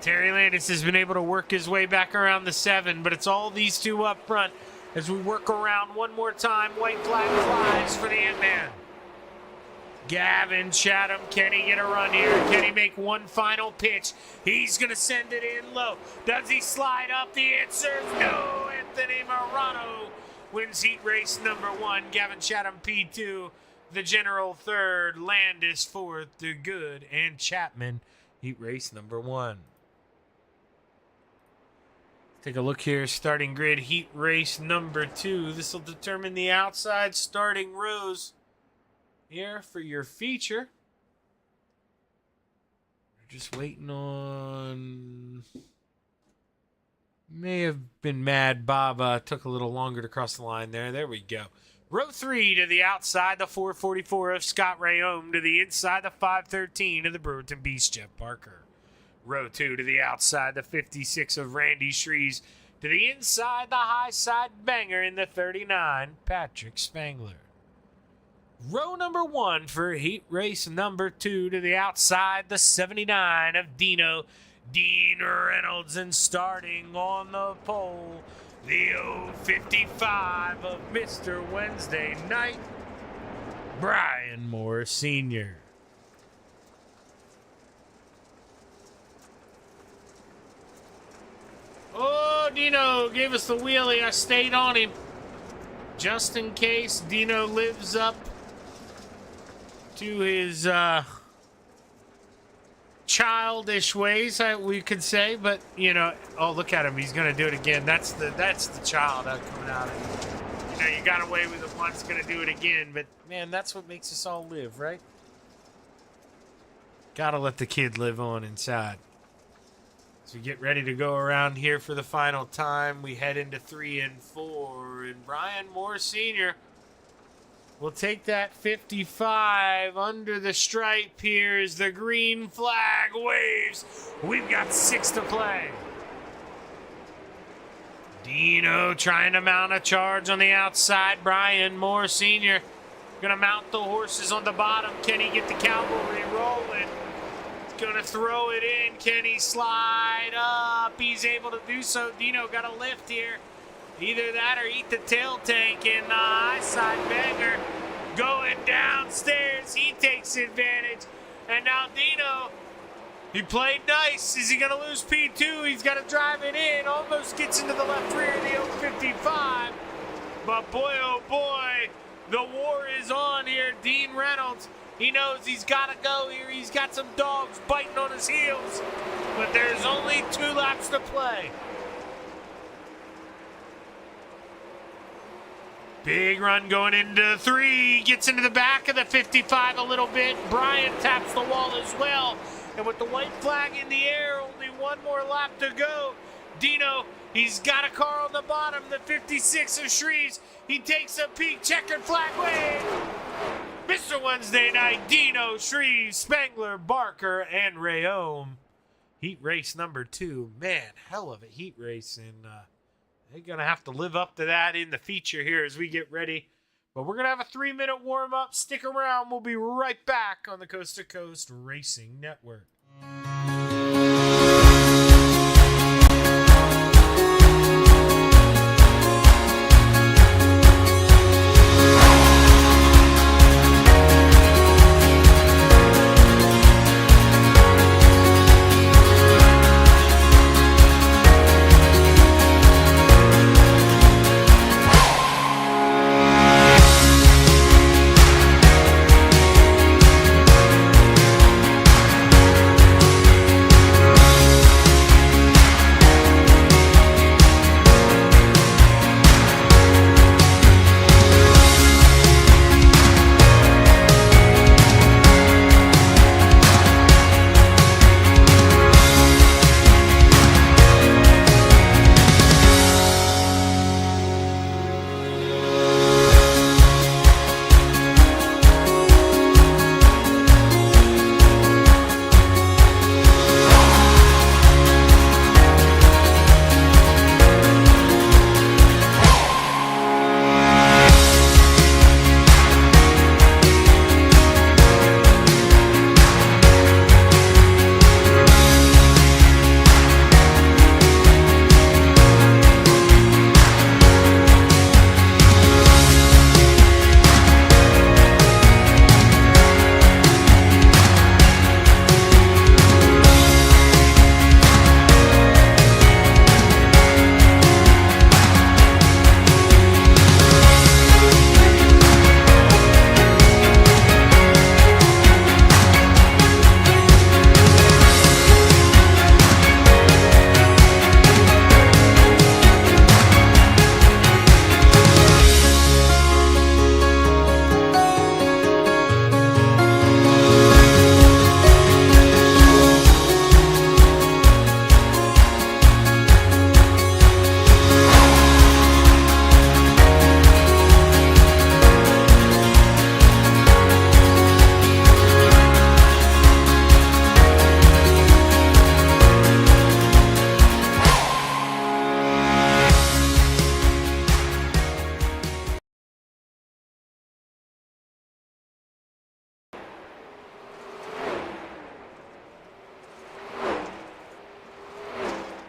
Terry Landis has been able to work his way back around the 7, but it's all these 2 up front as we work around one more time. White flag flies for the Ant-Man. Gavin Chatham, can he get a run here? Can he make one final pitch? He's going to send it in low. Does he slide up? The answer is no. Anthony Morano wins heat race number 1. Gavin Chatham P2. The General 3rd. Landis 4th. DeGood and Chapman heat race number 1. Take a look here. Starting grid heat race number 2. This will determine the outside starting rows here for your feature. We're just waiting on... May have been mad. Bob took a little longer to cross the line there. There we go. Row 3 to the outside, the 444 of Scott Rayome. To the inside, the 513 of the Brewerton Beast, Jeff Parker. Row 2 to the outside, the 56 of Randy Shreves. To the inside, the high side banger in the 39, Patrick Spangler. Row number 1 for heat race number 2 to the outside, the 79 of Dean Reynolds. And starting on the pole, the 055 of Mr. Wednesday Night, Brian Moore Sr. Oh, Dino gave us the wheelie. I stayed on him just in case Dino lives up to his childish ways, we could say. But you know, oh, look at him, he's gonna do it again. That's the child coming out of him. You know, you got away with it once, gonna do it again. But man, that's what makes us all live, right? Gotta let the kid live on inside. So we get ready to go around here for the final time. We head into 3 and 4, and Brian Moore Sr. will take that 55 under the stripe here as the green flag waves. We've got 6 to play. Dino trying to mount a charge on the outside. Brian Moore Sr. gonna mount the horses on the bottom. Can he get the cavalry rolling? Gonna throw it in. Can he slide up? He's able to do so. Dino got a lift here. Either that or eat the tail tank, and the high side banger going downstairs. He takes advantage. And now Dino, he played nice. Is he gonna lose P2? He's got to drive it in. Almost gets into the left rear of the 055. But boy, oh boy, the war is on here. Dean Reynolds, he knows he's got to go here. He's got some dogs biting on his heels. But there's only 2 laps to play. Big run going into 3. Gets into the back of the 55 a little bit. Brian taps the wall as well. And with the white flag in the air, only 1 more lap to go. Dino, he's got a car on the bottom. The 56 of Shreves. He takes a peek. Checkered flag wave. Mr. Wednesday Night, Dino, Shreves, Spangler, Barker, and Rayome. Heat race number 2. Man, hell of a heat race. And they're going to have to live up to that in the feature here as we get ready. But we're going to have a 3-minute warm-up. Stick around. We'll be right back on the Coast to Coast Racing Network.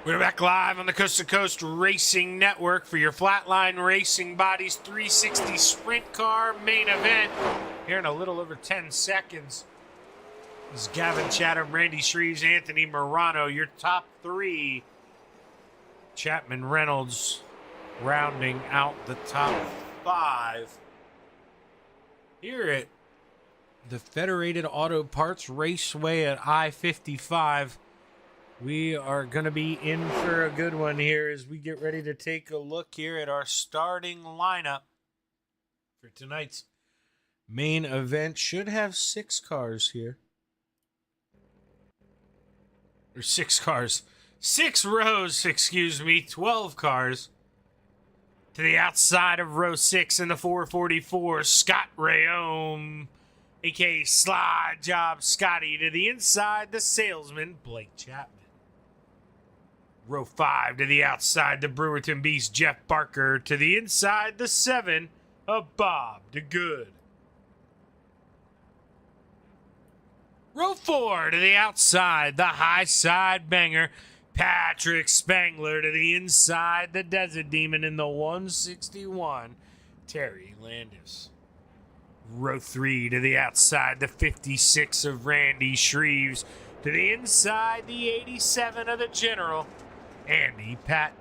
We're back live on the Coast to Coast Racing Network for your Flatline Racing Bodies 360 Sprint Car main event. Here in a little over 10 seconds is Gavin Chatham, Randy Shreves, Anthony Morano, your top three. Chapman Reynolds rounding out the top five. Here at the Federated Auto Parts Raceway at I-55. We are going to be in for a good one here as we get ready to take a look here at our starting lineup for tonight's main event. Should have 6 cars here. Or 6 cars. 6 rows, 12 cars. To the outside of row 6 in the 444, Scott Rayome, a.k.a. Slide Job Scotty. To the inside, the salesman, Blake Chapman. Row 5 to the outside, the Brewerton Beast, Jeff Barker. To the inside, the 7 of Bob DeGood. Row 4 to the outside, the high side banger, Patrick Spangler. To the inside, the Desert Demon in the 161, Terry Landis. Row 3 to the outside, the 56 of Randy Shreves. To the inside, the 87 of the General, Andy Patton.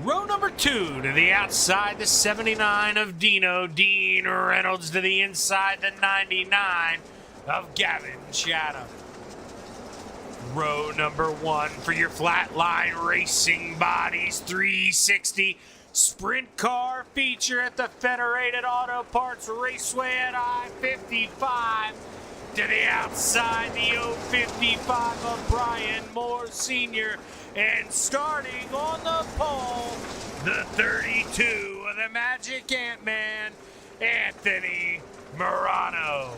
Row number 2 to the outside, the 79 of Dino, Dean Reynolds. To the inside, the 99 of Gavin Chatham. Row number 1 for your Flatline Racing Bodies 360 Sprint Car feature at the Federated Auto Parts Raceway at I-55. To the outside, the 055 of Brian Moore Sr. And starting on the pole, the 32 of the Magic Ant-Man, Anthony Morano.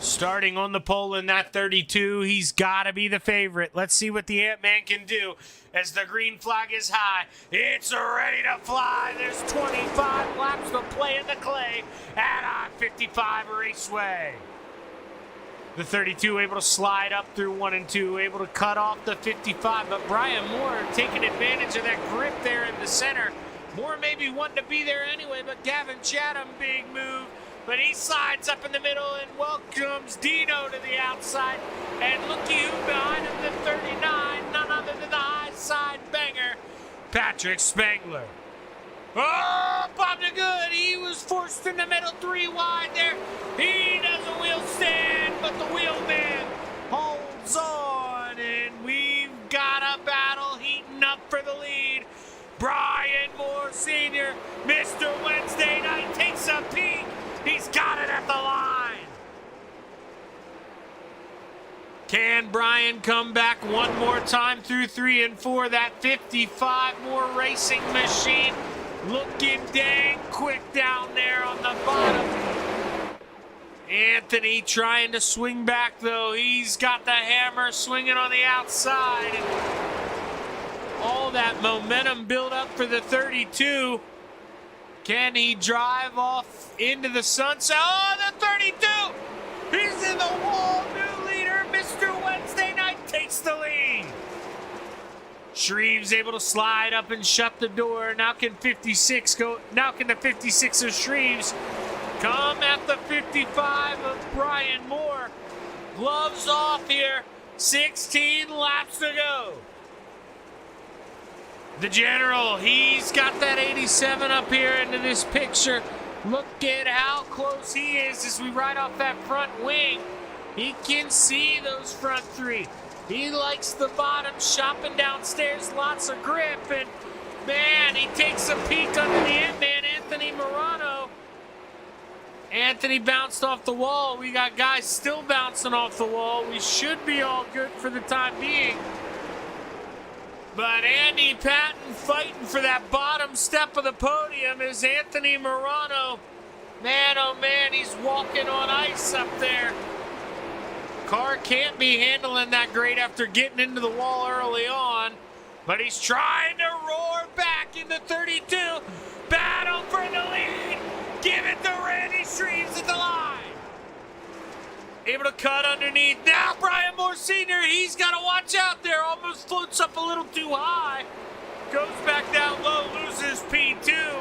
Starting on the pole in that 32, he's got to be the favorite. Let's see what the Ant-Man can do as the green flag is high. It's ready to fly. There's 25 laps to play in the clay at I-55 Raceway. The 32 able to slide up through 1 and 2, able to cut off the 55, but Brian Moore taking advantage of that grip there in the center. Moore maybe wanting to be there anyway, but Gavin Chatham, big move. But he slides up in the middle and welcomes Dino to the outside. And looky who behind him, the 39, none other than the high side banger, Patrick Spangler. Oh, Bob DeGood, he was forced in the middle, 3 wide there. He does a wheel stand, but the wheelman holds on. And we've got a battle heating up for the lead. Brian Moore Sr., Mr. Wednesday Night, takes a peek. He's got it at the line. Can Brian come back one more time through 3 and 4? That 55 more racing machine looking dang quick down there on the bottom. Anthony trying to swing back, though. He's got the hammer swinging on the outside. And all that momentum built up for the 32. Can he drive off into the sunset? Oh, the 32! He's in the wall. New leader, Mr. Wednesday Night, takes the lead. Shreves able to slide up and shut the door. Now can 56 go? Now can the 56 of Shreves come at the 55 of Brian Moore? Gloves off here. 16 laps to go. The General, he's got that 87 up here into this picture. Look at how close he is as we ride off that front wing. He can see those front 3. He likes the bottom, shopping downstairs, lots of grip. And, man, he takes a peek under the Ant-Man, Anthony Morano. Anthony bounced off the wall. We got guys still bouncing off the wall. We should be all good for the time being. But Andy Patton fighting for that bottom step of the podium is Anthony Morano. Man, oh man, he's walking on ice up there. Car can't be handling that great after getting into the wall early on. But he's trying to roar back in the 32. Battle for the lead. Give it to Randy Shreves at the line. Able to cut underneath. Now Brian Moore Sr. He's got to watch out there. Almost floats up a little too high. Goes back down low, loses P2.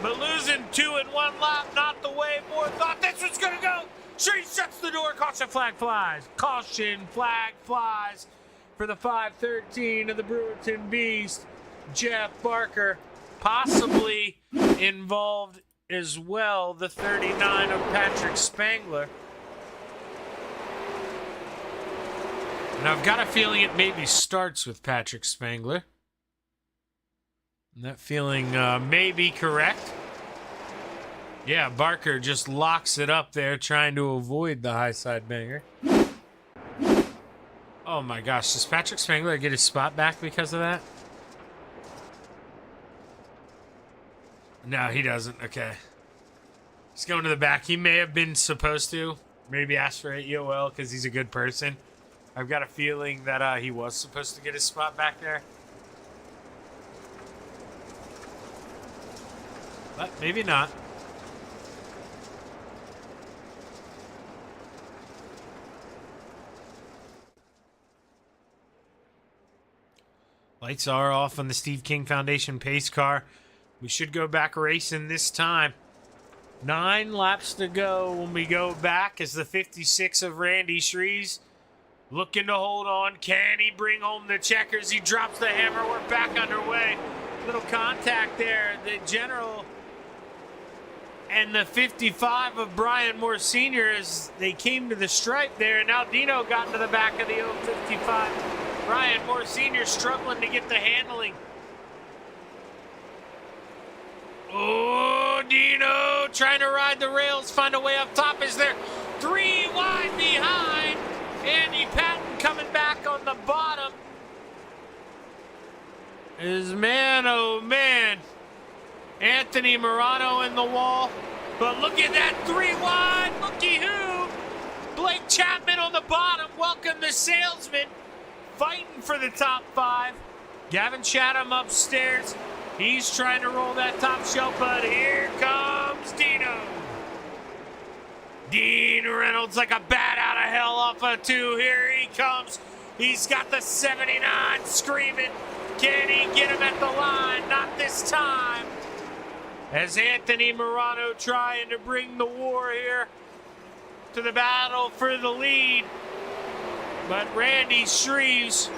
But losing 2 in 1 lap, not the way Moore thought this was going to go. Shreves shuts the door. Caution flag flies. Caution flag flies for the 513 of the Brewerton Beast. Jeff Barker possibly involved as well. The 39 of Patrick Spangler. And I've got a feeling it maybe starts with Patrick Spangler. And that feeling may be correct. Yeah, Barker just locks it up there, trying to avoid the high side banger. Oh my gosh, does Patrick Spangler get his spot back because of that? No, he doesn't. Okay. He's going to the back. He may have been supposed to. Maybe ask for it EOL because he's a good person. I've got a feeling that he was supposed to get his spot back there. But maybe not. Lights are off on the Steve King Foundation pace car. We should go back racing this time. 9 laps to go when we go back as the 56 of Randy Shreves looking to hold on. Can he bring home the checkers? He drops the hammer. We're back underway. Little contact there. The general and the 55 of Brian Moore Sr. as they came to the stripe there. And now Dino got into the back of the 055. Brian Moore Sr. struggling to get the handling. Oh, Dino trying to ride the rails, find a way up top. Is there 3 wide behind? Andy Patton coming back on the bottom. Is man, oh man. Anthony Morano in the wall. But look at that 3 wide. Looky who. Blake Chapman on the bottom. Welcome the salesman. Fighting for the top 5. Gavin Chatham upstairs. He's trying to roll that top shelf, but here comes Dino. Dean Reynolds like a bat out of hell off of 2. Here he comes. He's got the 79 screaming. Can he get him at the line? Not this time. As Anthony Morano trying to bring the war here to the battle for the lead. But Randy Shreves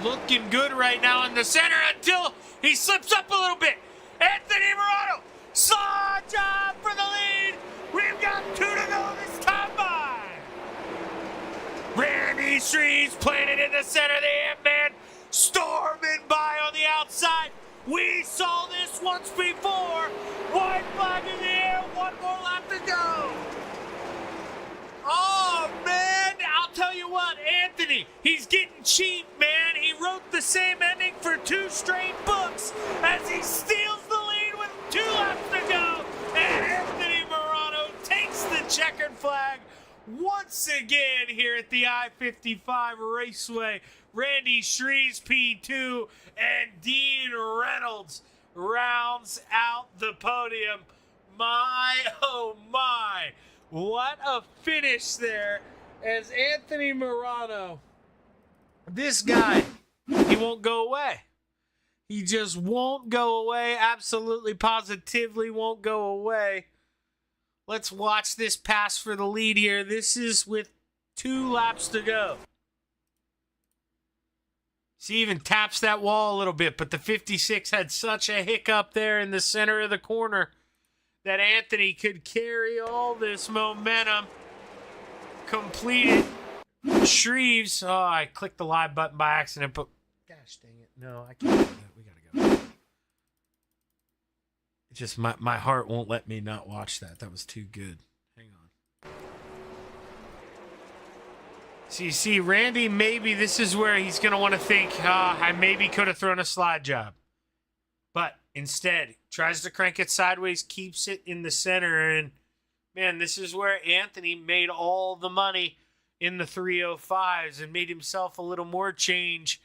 looking good right now in the center until he slips up a little bit. Anthony Morano, slide job for the lead. We've got 2 to go this time by. Randy Shreves playing it in the center. The Ant-Man storming by on the outside. We saw this once before. White flag in the air. 1 more lap to go. Oh, man. I'll tell you what, Anthony, he's getting cheap, man. He wrote the same ending for 2 straight books as he steals the lead with 2 laps to go. And Anthony Morano takes the checkered flag once again here at the I-55 Raceway. Randy Shreves P2 and Dean Reynolds rounds out the podium. My, oh my, what a finish there as Anthony Morano, this guy, he won't go away. He just won't go away, absolutely positively won't go away. Let's watch this pass for the lead here. This is with 2 laps to go. He even taps that wall a little bit, but the 56 had such a hiccup there in the center of the corner that Anthony could carry all this momentum. Completed. Shreves. Oh, I clicked the live button by accident, but gosh dang it. No, I can't do that. We gotta go. It just my heart won't let me not watch that. That was too good. Hang on. So you see, Randy, maybe this is where he's going to want to think, I maybe could have thrown a slide job. But instead, tries to crank it sideways, keeps it in the center. And, man, this is where Anthony made all the money in the 305s and made himself a little more change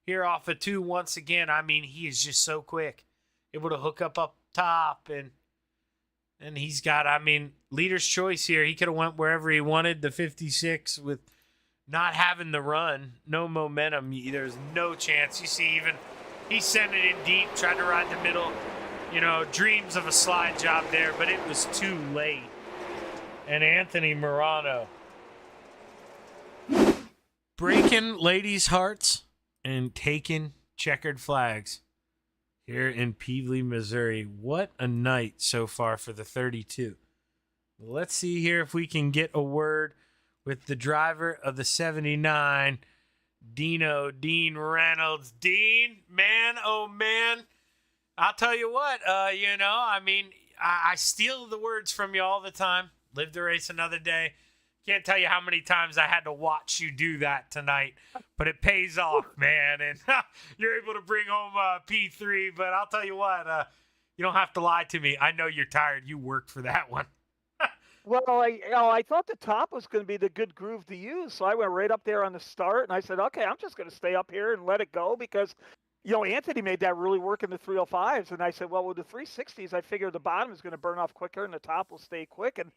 here off of 2 once again. I mean, he is just so quick. Able to hook up top. And he's got, I mean, leader's choice here. He could have went wherever he wanted. The 56 with not having the run, no momentum. There's no chance. You see, even he sent it in deep, tried to ride the middle. Dreams of a slide job there, but it was too late. And Anthony Morano breaking ladies' hearts and taking checkered flags here in Peevely, Missouri. What a night so far for the 32. Let's see here if we can get a word with the driver of the 79, Dean Reynolds. Dean, man, oh man, I'll tell you what, I steal the words from you all the time. Live the race another day. Can't tell you how many times I had to watch you do that tonight, but it pays off, man. And you're able to bring home P3, but I'll tell you what, you don't have to lie to me. I know you're tired. You worked for that one. Well, I thought the top was going to be the good groove to use, so I went right up there on the start, and I said, okay, I'm just going to stay up here and let it go because, Anthony made that really work in the 305s, and I said, well, with the 360s, I figure the bottom is going to burn off quicker and the top will stay quick, and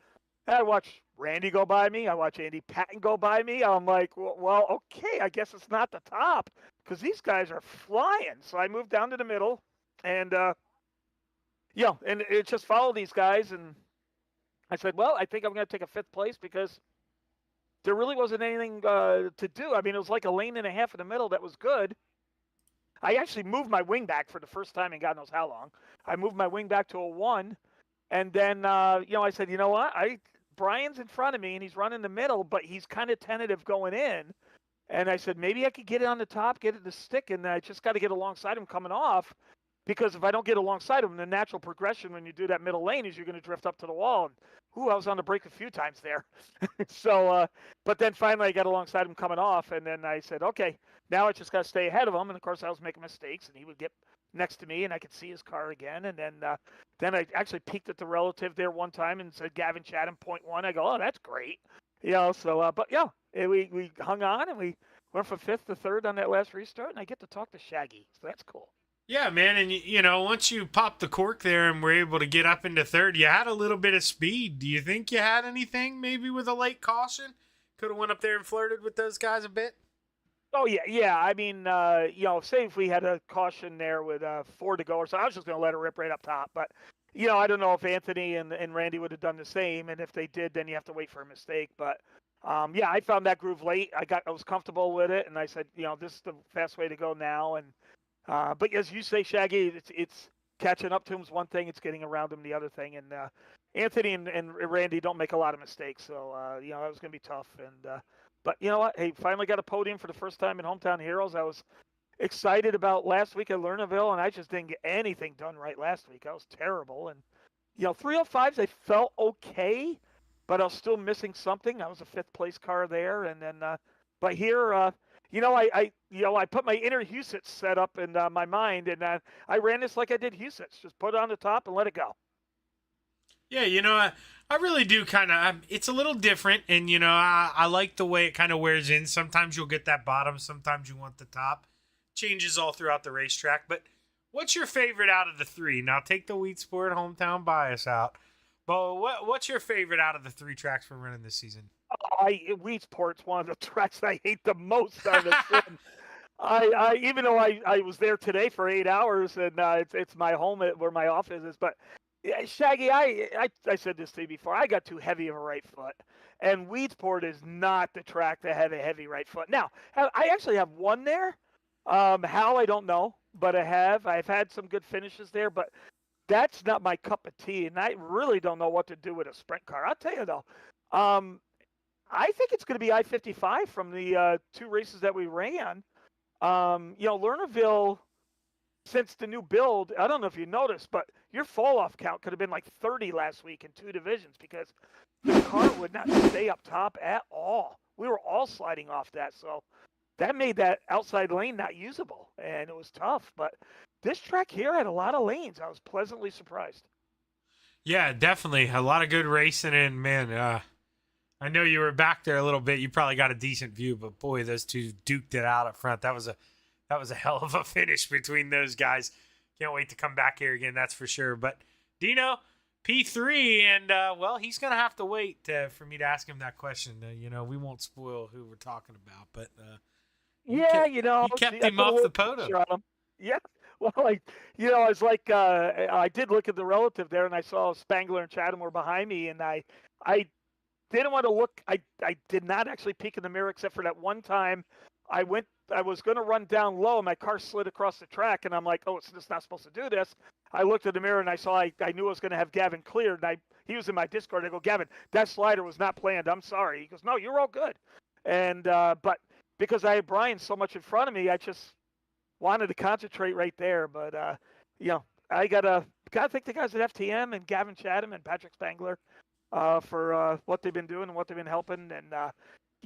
I watched Randy go by me. I watched Andy Patton go by me. I'm like, well, okay, I guess it's not the top because these guys are flying. So I moved down to the middle, and and it just followed these guys, and I said, well, I think I'm going to take a 5th place because there really wasn't anything to do. I mean, it was like a lane and a half in the middle that was good. I actually moved my wing back for the first time in God knows how long. I moved my wing back to a 1, and then, I said, you know what? Brian's in front of me, and he's running the middle, but he's kind of tentative going in. And I said, maybe I could get it on the top, get it to stick, and I just got to get alongside him coming off. Because if I don't get alongside him, the natural progression when you do that middle lane is you're going to drift up to the wall. And, I was on the brake a few times there. So, but then finally I got alongside him coming off, and then I said, okay, now I just got to stay ahead of him. And, of course, I was making mistakes, and he would get next to me, and I could see his car again. And then I actually peeked at the relative there one time and said, Gavin Chatham, 0.1. I go, oh, that's great. But, yeah, we hung on, and we went from 5th to 3rd on that last restart, and I get to talk to Shaggy. So that's cool. Yeah, man, and once you popped the cork there and were able to get up into 3rd, you had a little bit of speed. Do you think you had anything maybe with a late caution? Could have went up there and flirted with those guys a bit? Oh, yeah. I mean, say if we had a caution there with 4 to go or so, I was just going to let it rip right up top. But, I don't know if Anthony and Randy would have done the same. And if they did, then you have to wait for a mistake. But, I found that groove late. I was comfortable with it. And I said, this is the fast way to go now. And but as you say, Shaggy, it's catching up to him is one thing. It's getting around him the other thing. And Anthony and Randy don't make a lot of mistakes. So, that was going to be tough. And but you know what? Hey, finally got a podium for the first time in Hometown Heroes. I was excited about last week at Lernerville, and I just didn't get anything done right last week. I was terrible. And, 305s, I felt okay, but I was still missing something. I was a 5th place car there. And then, but here, I put my inner Husitz set up in my mind, and I ran this like I did Husitz. Just put it on the top and let it go. Yeah, I really do kind of. It's a little different, and I like the way it kind of wears in. Sometimes you'll get that bottom, sometimes you want the top. Changes all throughout the racetrack. But what's your favorite out of the 3? Now take the Wheat Sport hometown bias out. But what's your favorite out of the 3 tracks we're running this season? Wheatsport's one of the tracks I hate the most on the sim. I even though I was there today for 8 hours, and it's my home where my office is, but Shaggy, I said this to you before. I got too heavy of a right foot, and Weedsport is not the track to have a heavy right foot. Now, I actually have one there. How I don't know, but I've had some good finishes there, but that's not my cup of tea, and I really don't know what to do with a sprint car. I'll tell you though. I think it's going to be I-55 from the 2 races that we ran. Lernerville, since the new build, I don't know if you noticed, but your fall-off count could have been like 30 last week in 2 divisions because the car would not stay up top at all. We were all sliding off that, so that made that outside lane not usable, and it was tough. But this track here had a lot of lanes. I was pleasantly surprised. Yeah, definitely. A lot of good racing, and man, I know you were back there a little bit. You probably got a decent view, but boy, those 2 duked it out up front. That was a hell of a finish between those guys. Can't wait to come back here again, that's for sure. But Dino, P3, and well, he's gonna have to wait for me to ask him that question. We won't spoil who we're talking about, but Yeah, you kept I him put a off the little podium. pressure on him. Yeah. Well, I was like, I did look at the relative there, and I saw Spangler and Chatham were behind me, and I didn't want to look. I did not actually peek in the mirror except for that one time. I was going to run down low, and my car slid across the track, and I'm like, oh, it's just not supposed to do this. I looked at the mirror, and I saw I knew I was going to have Gavin cleared, and he was in my Discord. I go, Gavin, that slider was not planned. I'm sorry. He goes, no, you're all good. And but because I had Brian so much in front of me, I just wanted to concentrate right there. But I gotta thank the guys at FTM and Gavin Chatham and Patrick Spangler for what they've been doing and what they've been helping. And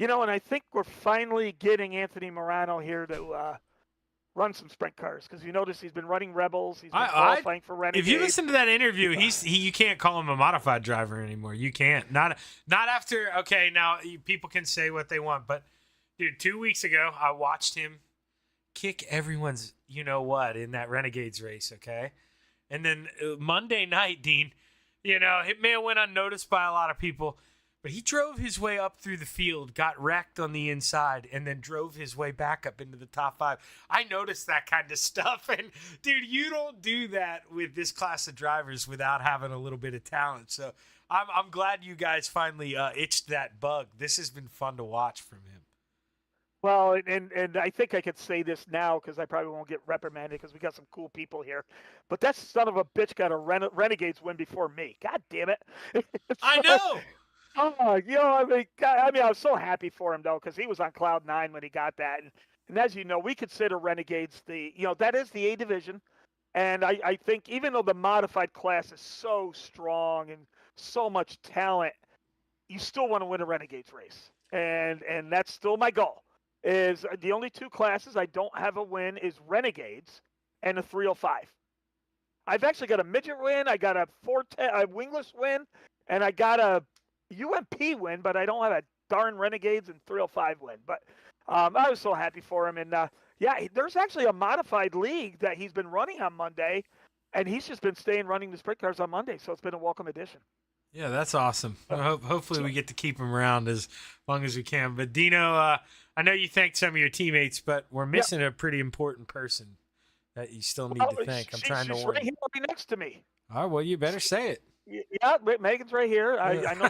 and I think we're finally getting Anthony Morano here to run some sprint cars, because you notice he's been running Rebels. He's been qualifying for Renegade. If you listen to that interview, you can't call him a modified driver anymore. You can't. Not after. Okay, now people can say what they want, but dude, 2 weeks ago I watched him kick everyone's in that Renegades race. Okay, and then Monday night, Dean, it may have went unnoticed by a lot of people, but he drove his way up through the field, got wrecked on the inside, and then drove his way back up into the top 5. I noticed that kind of stuff, and dude, you don't do that with this class of drivers without having a little bit of talent. So I'm glad you guys finally itched that bug. This has been fun to watch from him. Well, and I think I could say this now because I probably won't get reprimanded because we got some cool people here. But that son of a bitch got a Renegades win before me. God damn it! I know. Oh, I was so happy for him though, because he was on cloud 9 when he got that. And as you know, we consider Renegades that is the A division. And I think even though the modified class is so strong and so much talent, you still want to win a Renegades race. And that's still my goal. Is the only 2 classes I don't have a win is Renegades and a 305. I've actually got a midget win, I got a 410, a wingless win, and I got a UMP win, but I don't have a darn Renegades and 305 win. But I was so happy for him. And there's actually a modified league that he's been running on Monday, and he's just been staying running the sprint cars on Monday. So it's been a welcome addition. Yeah, that's awesome. Hopefully we get to keep him around as long as we can. But Dino, I know you thanked some of your teammates, but we're missing a pretty important person that you still need to thank. I'm trying to warn right you. here next to me. All right, well, you better say it. Yeah, Megan's right here. I know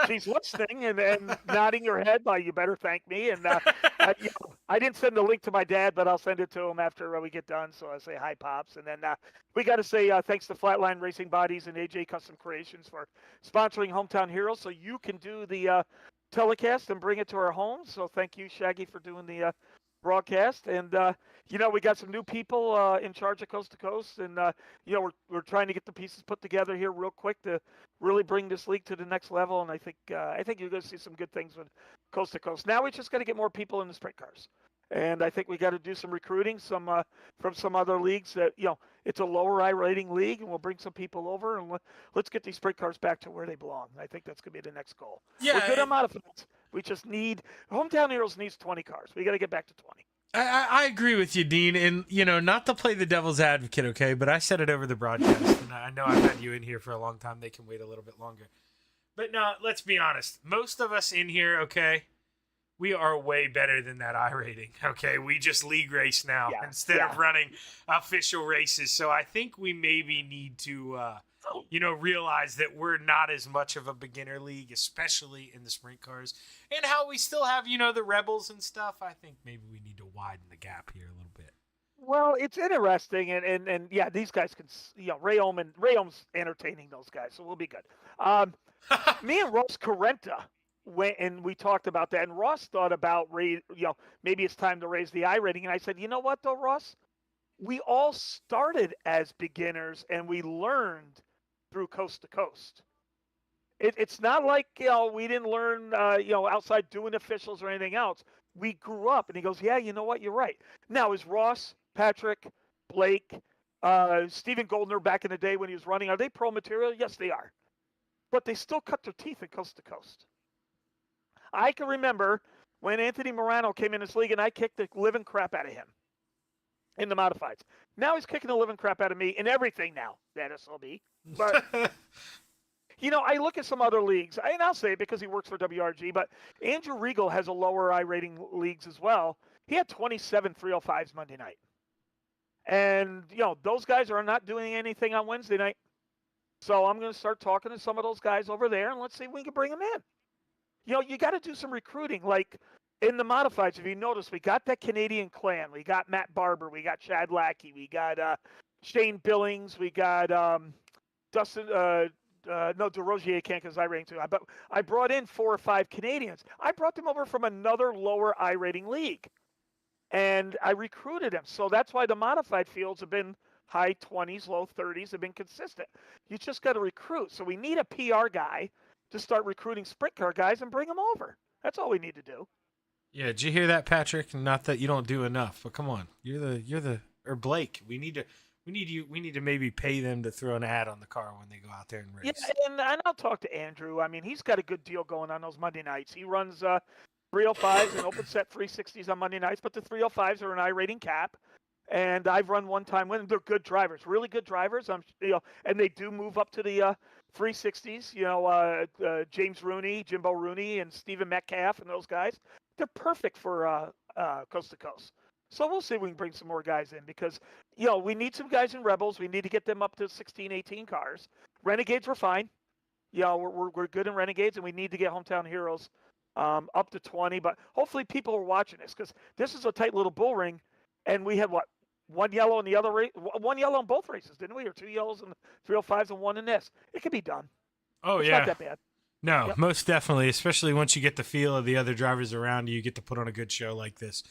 she's listening and nodding her head like, you better thank me. And I didn't send the link to my dad, but I'll send it to him after we get done. So I say hi, Pops. And then we got to say thanks to Flatline Racing Bodies and AJ Custom Creations for sponsoring Hometown Heroes, so you can do the telecast and bring it to our homes. So thank you, Shaggy, for doing the broadcast. And we got some new people in charge of Coast to Coast, and we're trying to get the pieces put together here real quick to really bring this league to the next level. And I think you're going to see some good things with Coast to Coast. Now we just got to get more people in the sprint cars, and I think we got to do some recruiting from some other leagues that it's a lower I rating league, and we'll bring some people over, and let's get these sprint cars back to where they belong. I think that's going to be the next goal. Yeah, we're good on modifieds. We just need Hometown Heroes needs 20 cars. We got to get back to 20. I agree with you, Dean, and not to play the devil's advocate, okay, but I said it over the broadcast, and I know I've had you in here for a long time. They can wait a little bit longer. But no, let's be honest. Most of us in here, okay, we are way better than that I rating, okay? We just league race now instead of running official races. So I think we maybe need to, realize that we're not as much of a beginner league, especially in the sprint cars. And how we still have, the Rebels and stuff. I think maybe we need to widen the gap here a little bit. Well, it's interesting, and these guys can, Rayom's entertaining those guys, so we'll be good. Me and Ross Carenta went and we talked about that, and Ross thought about, maybe it's time to raise the I rating, and I said, you know what though, Ross? We all started as beginners, and we learned through Coast to Coast. It's not like, we didn't learn, outside doing officials or anything else. We grew up, and he goes, yeah, you know what? You're right. Now, is Ross, Patrick, Blake, Stephen Goldner back in the day when he was running, are they pro material? Yes, they are. But they still cut their teeth in Coast to Coast. I can remember when Anthony Morano came in this league, and I kicked the living crap out of him. in the modifieds. Now he's kicking the living crap out of me in everything now, that SLB. But, I look at some other leagues, and I'll say it because he works for WRG, but Andrew Regal has a lower I rating leagues as well. He had 27 305s Monday night. And, those guys are not doing anything on Wednesday night. So I'm going to start talking to some of those guys over there, and let's see if we can bring them in. You got to do some recruiting. Like in the modifieds, if you notice, we got that Canadian clan. We got Matt Barber. We got Chad Lackey. We got Shane Billings. We got Dustin. No, DeRozier can't because I rating too high. But I brought in 4 or 5 Canadians. I brought them over from another lower I rating league. And I recruited them. So that's why the modified fields have been high 20s, low 30s, have been consistent. You just got to recruit. So we need a PR guy to start recruiting sprint car guys and bring them over. That's all we need to do. Yeah, did you hear that, Patrick? Not that you don't do enough, but come on. Or Blake. We need to maybe pay them to throw an ad on the car when they go out there and race. Yeah, and I'll talk to Andrew. I mean, he's got a good deal going on those Monday nights. He runs 305s and open set 360s on Monday nights, but the 305s are an I rating cap. And I've run one time with them. They're good drivers, really good drivers. And they do move up to the 360s. James Rooney, Jimbo Rooney, and Stephen Metcalf, and those guys. They're perfect for coast to coast. So we'll see if we can bring some more guys in because we need some guys in Rebels. We need to get them up to 16, 18 cars. Renegades were fine. We're good in Renegades, and we need to get Hometown Heroes up to 20. But hopefully people are watching this because this is a tight little bull ring, and we had one yellow in the other race, one yellow in both races, didn't we? Or 2 yellows in the 305s and 1 in this. It could be done. Oh, it's yeah. Not that bad. No, Yep. Most definitely, especially once you get the feel of the other drivers around you, you get to put on a good show like this.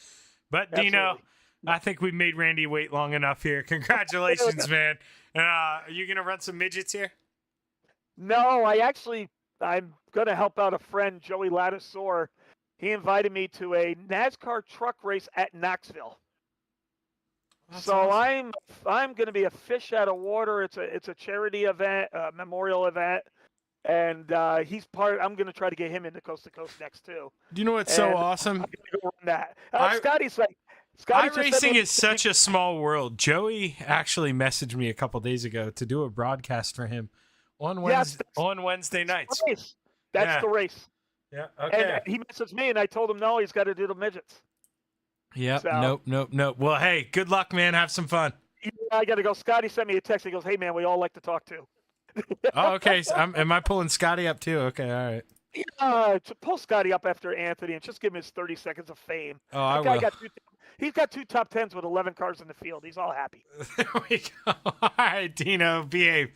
But, Dino, Absolutely. I think we made Randy wait long enough here. Congratulations, man. Are you going to run some midgets here? No, I'm going to help out a friend, Joey Lattisaur. He invited me to a NASCAR truck race at Knoxville. That's so awesome. I'm going to be a fish out of water. It's a charity event, a memorial event. And I'm going to try to get him into Coast to Coast next too. Do you know what's so awesome? I'm going to go run that. Scotty's iRacing is such a small world. Joey actually messaged me a couple days ago to do a broadcast for him on Wednesday nights. That's the race. Yeah. Okay. And he messaged me, and I told him no, he's got to do the midgets. Yep. So, Nope. Well, hey, good luck, man. Have some fun. Yeah, I got to go. Scotty sent me a text. He goes, "Hey, man, we all like to talk too." Oh, okay. So am I pulling Scotty up too? Okay, all right. To pull Scotty up after Anthony and just give him his 30 seconds of fame. Oh, I That will. guy he's got 2 top 10s with 11 cars in the field. He's all happy. There we go. All right, Dino, behave.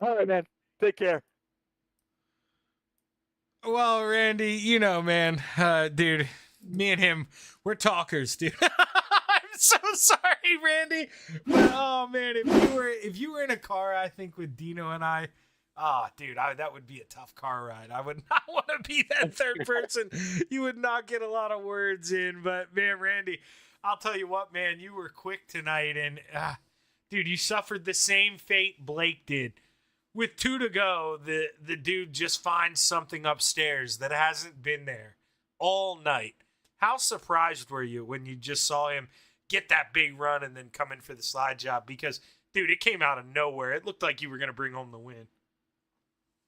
All right, man. Take care. Well, Randy, man, dude, me and him, we're talkers, dude. I'm so sorry, Randy. But, oh man, if you were in a car, I think with Dino and I, dude, that would be a tough car ride. I would not want to be that third person. You would not get a lot of words in. But man, Randy, I'll tell you what, man, you were quick tonight, and dude, you suffered the same fate Blake did. With 2 to go, the dude just finds something upstairs that hasn't been there all night. How surprised were you when you just saw him get that big run and then come in for the slide job? Because, dude, it came out of nowhere. It looked like you were going to bring home the win.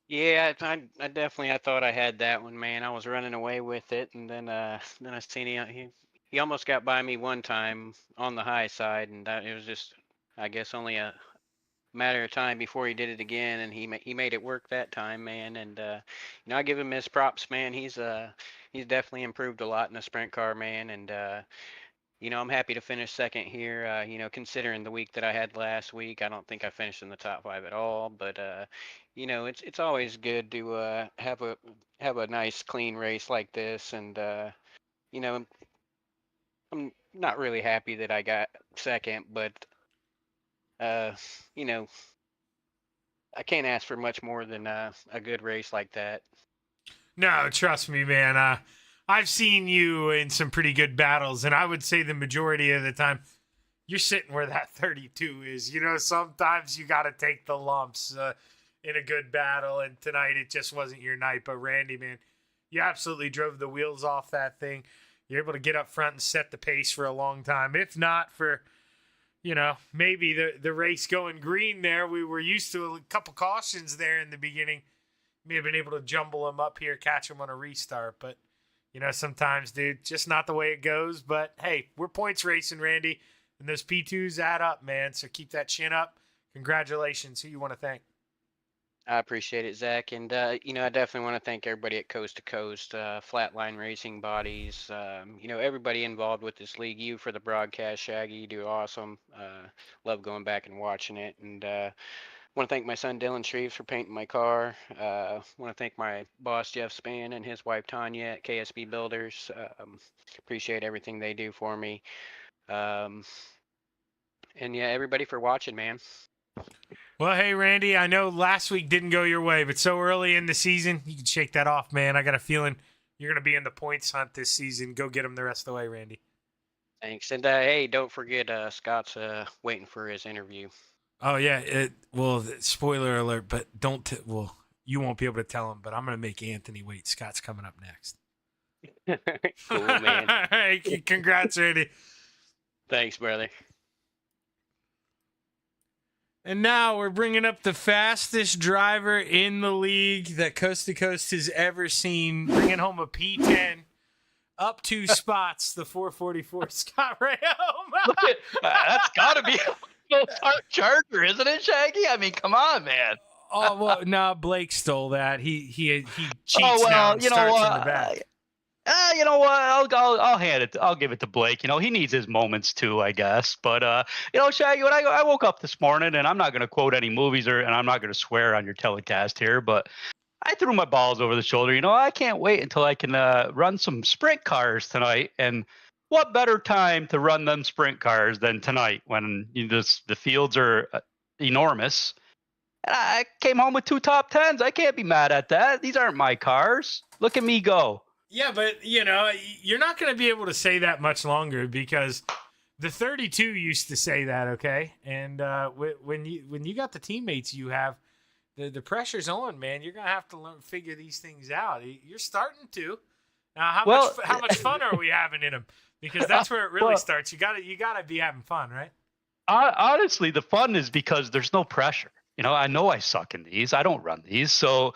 Yeah, I definitely thought I had that one, man. I was running away with it, and then I seen he almost got by me one time on the high side, and it was just, I guess, only a matter of time before he did it again, and he made it work that time, man. And I give him his props, man. He's definitely improved a lot in the sprint car, man. And I'm happy to finish second here. Considering the week that I had last week, I don't think I finished in the top 5 at all. But it's always good to have a nice clean race like this. And I'm not really happy that I got second, but I can't ask for much more than a good race like that. No, trust me, man. I've seen you in some pretty good battles, and I would say the majority of the time you're sitting where that 32 is. Sometimes you got to take the lumps in a good battle, and tonight it just wasn't your night. But Randy, man, you absolutely drove the wheels off that thing. You're able to get up front and set the pace for a long time. If not for maybe the race going green there. We were used to a couple cautions there in the beginning. May have been able to jumble them up here, catch them on a restart. But, sometimes, dude, just not the way it goes. But, hey, we're points racing, Randy. And those P2s add up, man. So keep that chin up. Congratulations. Who you want to thank? I appreciate it, Zach. And, I definitely want to thank everybody at Coast to Coast, Flatline Racing Bodies, everybody involved with this league. You for the broadcast, Shaggy, you do awesome. Love going back and watching it. And want to thank my son, Dylan Shreves, for painting my car. Want to thank my boss, Jeff Spann, and his wife, Tanya, at KSB Builders. Appreciate everything they do for me. And, yeah, everybody for watching, man. Well, hey, Randy, I know last week didn't go your way, but so early in the season, you can shake that off, man. I got a feeling you're going to be in the points hunt this season. Go get them the rest of the way, Randy. Thanks. And, hey, don't forget Scott's waiting for his interview. Oh, yeah. Spoiler alert, but you won't be able to tell him, but I'm going to make Anthony wait. Scott's coming up next. Cool, man. All right. Congrats, Randy. Thanks, brother. And now we're bringing up the fastest driver in the league that Coast to Coast has ever seen, bringing home a P10, up 2 spots, the 444 Scott Rayhome. That's got to be a Charger, isn't it, Shaggy? I mean, come on, man. Oh, well, no, Blake stole that. He cheats well, now and you know starts what? in the back. You know what? I'll hand it. I'll give it to Blake. He needs his moments too, I guess. But Shaggy, when I woke up this morning, and I'm not going to quote any movies and I'm not going to swear on your telecast here, but I threw my balls over the shoulder. I can't wait until I can run some sprint cars tonight. And what better time to run them sprint cars than tonight when the fields are enormous. And I came home with 2 top 10s. I can't be mad at that. These aren't my cars. Look at me go. Yeah, but, you're not going to be able to say that much longer because the 32 used to say that, okay? And when you got the teammates you have, the pressure's on, man. You're going to have to figure these things out. You're starting to. Now, how much fun are we having in them? Because that's where it really starts. You got to be having fun, right? Honestly, the fun is because there's no pressure. I know I suck in these. I don't run these. So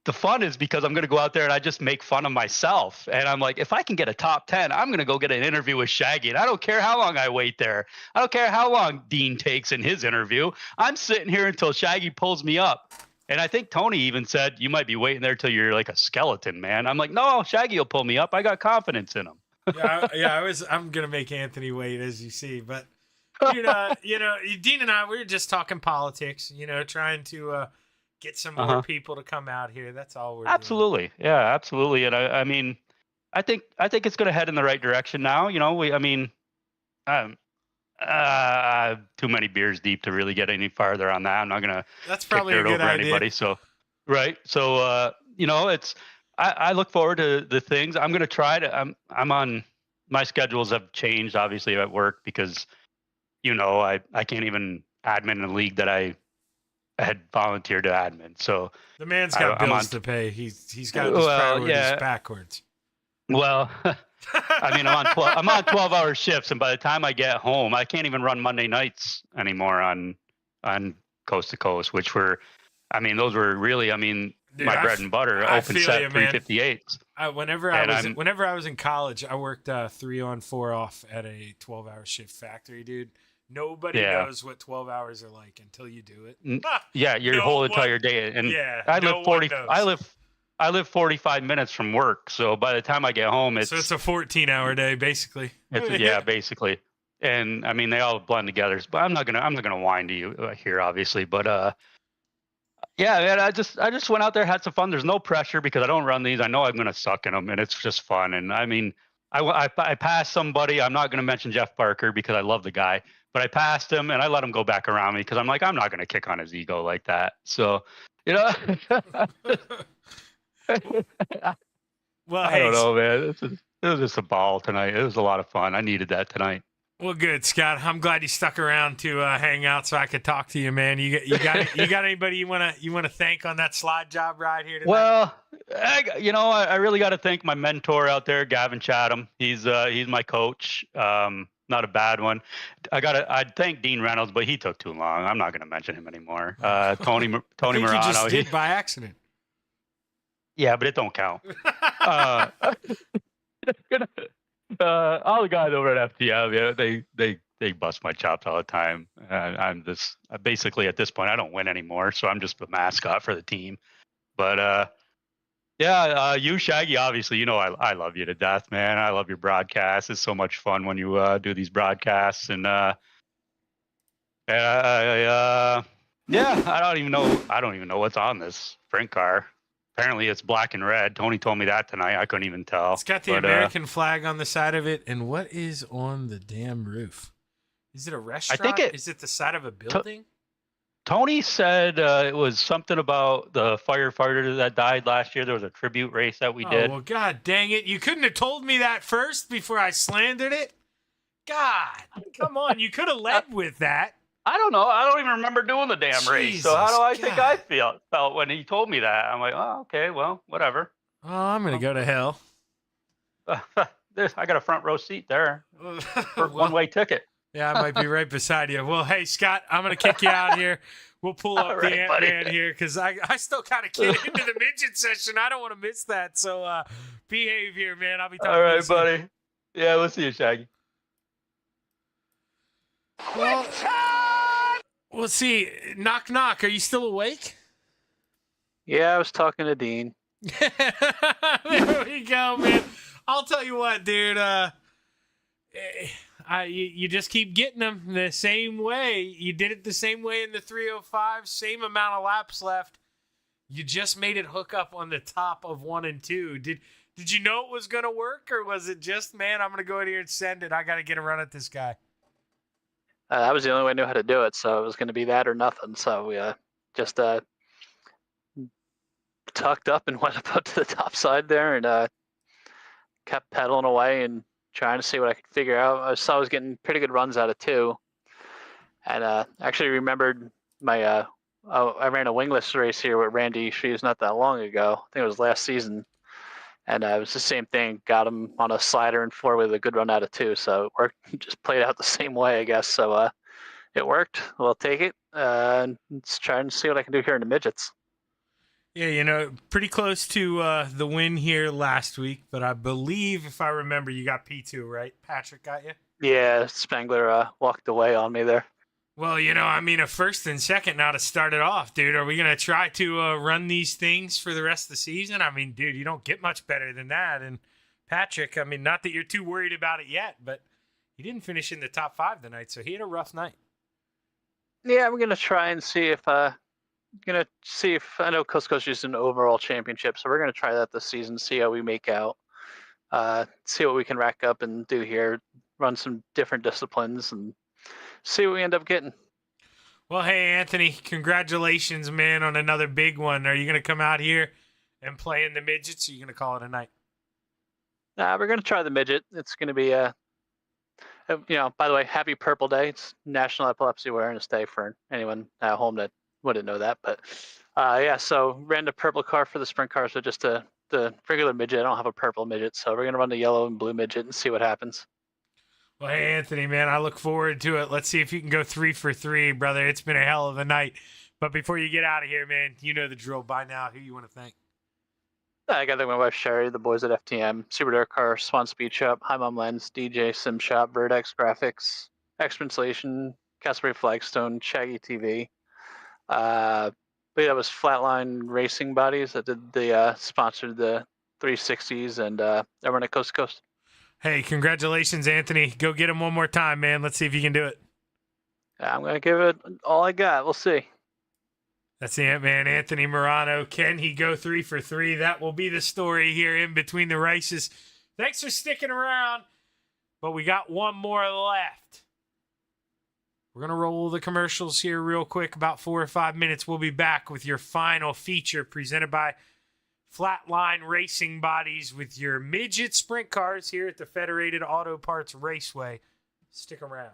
the fun is because I'm going to go out there and I just make fun of myself. And I'm like, if I can get a top 10, I'm going to go get an interview with Shaggy. And I don't care how long I wait there. I don't care how long Dean takes in his interview. I'm sitting here until Shaggy pulls me up. And I think Tony even said, you might be waiting there till you're like a skeleton, man. I'm like, no, Shaggy will pull me up. I got confidence in him. I'm going to make Anthony wait, as you see. But, Dean and I, we were just talking politics, trying to get some more people to come out here. That's all we're doing. Yeah, absolutely. And I mean, I think it's going to head in the right direction now. Too many beers deep to really get any farther on that. I'm not going to That's probably a good over idea. Anybody. So, right. So, I look forward to the things. I'm going to try to, I'm on, my schedules have changed obviously at work because, I can't even admin a league that I had volunteered to admin. So the man's got bills to pay. He's got his priorities backwards. Well, I mean, I'm on 12-hour shifts, and by the time I get home, I can't even run Monday nights anymore on Coast to Coast, which were, those were really, dude, my bread and butter. Open set 358s. Whenever I was in college, I worked 3 on 4 off at a 12-hour shift factory, dude. Nobody knows what 12 hours are like until you do it. Yeah, your whole entire day. And I live 45 minutes from work, so by the time I get home, it's a 14-hour day, basically. Basically. And they all blend together. But I'm not gonna whine to you here, obviously. But man, I just went out there, had some fun. There's no pressure because I don't run these. I know I'm gonna suck in them, and it's just fun. And I passed somebody. I'm not gonna mention Jeff Barker because I love the guy. But I passed him and I let him go back around me because I'm like, I'm not going to kick on his ego like that. So, well, I don't know, man. It was just a ball tonight. It was a lot of fun. I needed that tonight. Well, good, Scott. I'm glad you stuck around to hang out so I could talk to you, man. You got anybody you want to thank on that slide job ride here tonight? Well, I really got to thank my mentor out there, Gavin Chatham. He's my coach. not a bad one. I'd thank Dean Reynolds, but he took too long. I'm not gonna mention him anymore. Tony I think Morano. you just did by accident. Yeah, but it don't count. All the guys over at FTM, yeah, they bust my chops all the time. I'm this basically at this point I don't win anymore, so I'm just the mascot for the team. But yeah, you Shaggy, obviously, you know I love you to death, man. I love your broadcasts. It's so much fun when you do these broadcasts, and yeah, I don't even know what's on this sprint car. Apparently it's black and red. Tony told me that tonight. I couldn't even tell. It's got the American flag on the side of it. And what is on the damn roof? Is it a restaurant? Is it the side of a building? Tony said it was something about the firefighter that died last year. There was a tribute race that we did. Oh, well, God dang it. You couldn't have told me that first before I slandered it? God, come on. You could have led with that. I don't know. I don't even remember doing the damn race. So how do I think I felt when he told me that? I'm like, oh, okay, well, whatever. Oh, I'm going to go to hell. I got a front row seat there. For one-way ticket. Yeah, I might be right beside you. Well, hey, Scott, I'm going to kick you out here. We'll pull up the Ant-Man here because I still kind of get into the midget session. I don't want to miss that. So behave here, man. I'll be talking to you soon. All right, buddy. Yeah, we'll see you, Shaggy. Well, let's see. Knock, knock. Are you still awake? Yeah, I was talking to Dean. There we go, man. I'll tell you what, dude. You just keep getting them the same way. You did it the same way in the 305. Same amount of laps left. You just made it hook up on the top of 1 and 2. Did you know it was going to work, or was it just, man, I'm going to go in here and send it. I got to get a run at this guy. That was the only way I knew how to do it, so it was going to be that or nothing. So we just tucked up and went up to the top side there and kept pedaling away and trying to see what I could figure out. I saw I was getting pretty good runs out of 2. And actually remembered my I ran a wingless race here with Randy Shoes not that long ago. I think it was last season. And it was the same thing. Got him on a slider and 4 with a good run out of 2. So it worked. Just played out the same way, I guess. So it worked. We'll take it. Let's try and see what I can do here in the midgets. Yeah, pretty close to the win here last week. But I believe, if I remember, you got P2, right? Patrick got you? Yeah, Spangler walked away on me there. Well, a first and second now to start it off, dude. Are we going to try to run these things for the rest of the season? I mean, dude, you don't get much better than that. And Patrick, not that you're too worried about it yet, but he didn't finish in the top 5 tonight, so he had a rough night. Yeah, we're going to try and see if I know Coast Coast is an overall championship, so we're going to try that this season, see how we make out, see what we can rack up and do here, run some different disciplines, and see what we end up getting. Well, hey, Anthony, congratulations, man, on another big one. Are you going to come out here and play in the midgets, or are you going to call it a night? We're going to try the midget. It's going to be, by the way, happy Purple Day. It's National Epilepsy Awareness Day for anyone at home that wouldn't know that. But, so ran the purple car for the sprint car, so just the regular midget. I don't have a purple midget, so we're going to run the yellow and blue midget and see what happens. Well, hey, Anthony, man, I look forward to it. Let's see if you can go 3 for 3, brother. It's been a hell of a night. But before you get out of here, man, you know the drill by now. Who you want to thank? I got to thank my wife, Sherry, the boys at FTM, Super Dirt Car, Swan Speed Shop, Hi Mom Lens, DJ Sim Shop, Vertex Graphics, Experimentation, Casper Flagstone, ShaggyTV. I believe that was Flatline Racing Bodies that did the sponsored the 360s and everyone at Coast to Coast. Hey, congratulations, Anthony. Go get him one more time, man. Let's see if you can do it. I'm going to give it all I got. We'll see. That's the Ant-Man, Anthony Morano. Can he go 3 for 3? That will be the story here in between the races. Thanks for sticking around, but we got one more left. We're going to roll the commercials here real quick, about 4 or 5 minutes. We'll be back with your final feature presented by Flatline Racing Bodies with your midget sprint cars here at the Federated Auto Parts Raceway. Stick around.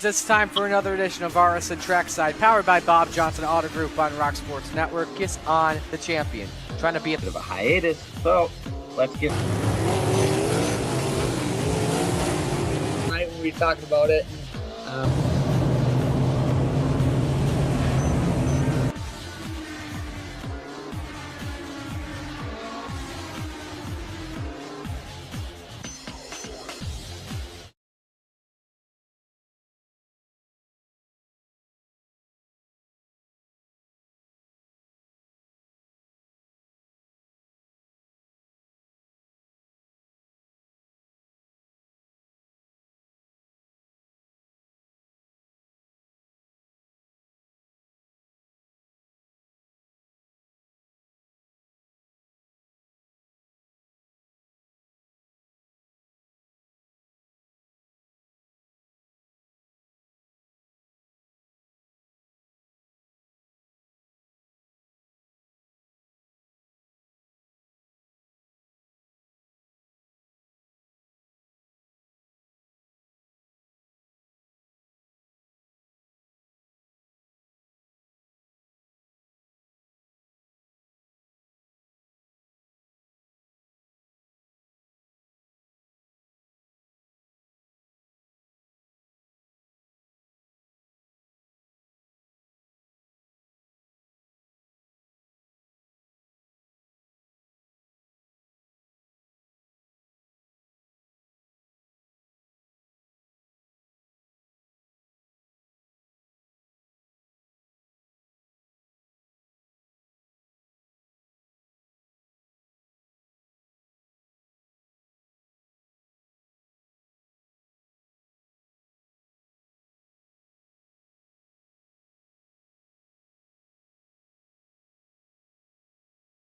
it's time for another edition of RSN Trackside, powered by Bob Johnson Auto Group on Rock Sports Network. Gets on the champion, trying to be a bit of a hiatus, so let's get. Tonight we'll be talking about it.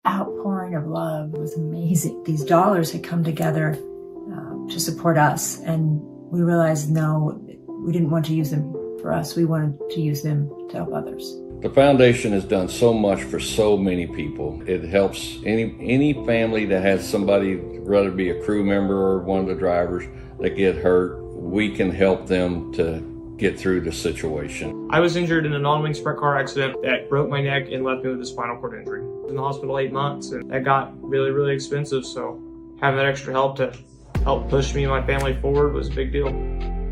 Outpouring of love was amazing. These dollars had come together to support us, and we realized, no, we didn't want to use them for us. We wanted to use them to help others. The foundation has done so much for so many people. It helps any family that has somebody, whether it be a crew member or one of the drivers, that get hurt. We can help them to get through the situation. I was injured in a non-wing sprint car accident that broke my neck and left me with a spinal cord injury. I was in the hospital 8 months, and that got really, really expensive, so having that extra help to help push me and my family forward was a big deal.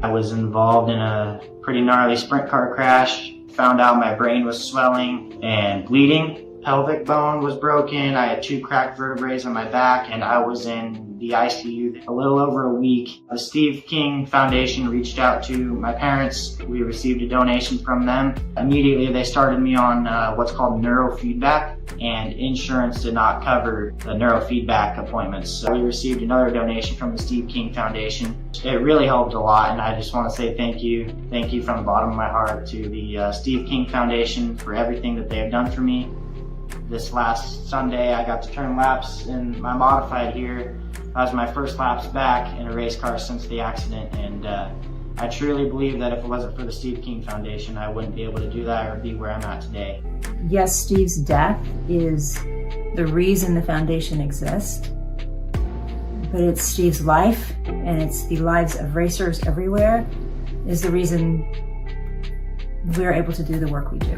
I was involved in a pretty gnarly sprint car crash. Found out my brain was swelling and bleeding. Pelvic bone was broken. I had 2 cracked vertebrae on my back, and I was in the ICU a little over a week. The Steve King Foundation reached out to my parents. We received a donation from them. Immediately they started me on what's called neurofeedback, and insurance did not cover the neurofeedback appointments. So we received another donation from the Steve King Foundation. It really helped a lot, and I just want to say thank you. Thank you from the bottom of my heart to the Steve King Foundation for everything that they have done for me. This last Sunday, I got to turn laps in my modified here. That was my first laps back in a race car since the accident, and I truly believe that if it wasn't for the Steve King Foundation, I wouldn't be able to do that or be where I'm at today. Yes, Steve's death is the reason the foundation exists, but it's Steve's life, and it's the lives of racers everywhere, is the reason we're able to do the work we do.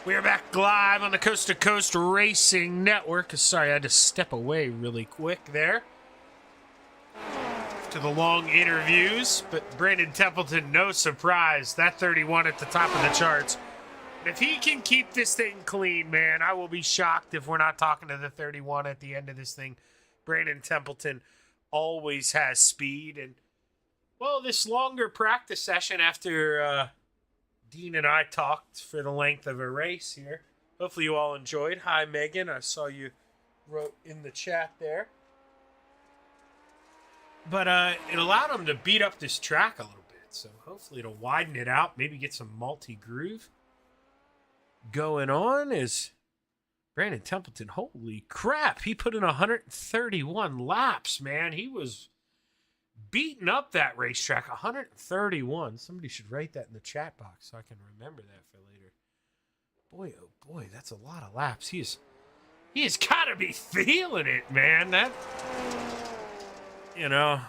We are back live on the Coast to Coast Racing Network. Sorry, I had to step away really quick there to the long interviews, but Brandon Templeton, no surprise, that 31 at the top of the charts. And if he can keep this thing clean, man, I will be shocked if we're not talking to the 31 at the end of this thing. Brandon Templeton always has speed, and well, this longer practice session after Dean and I talked for the length of a race here. Hopefully you all enjoyed. Hi, Megan. I saw you wrote in the chat there. But it allowed him to beat up this track a little bit. So hopefully it'll widen it out. Maybe get some multi-groove going on. As Brandon Templeton, holy crap. He put in 131 laps, man. He was beating up that racetrack. 131. Somebody should write that in the chat box so I can remember that for later. Boy, oh boy, that's a lot of laps. He has got to be feeling it, man. That, you know,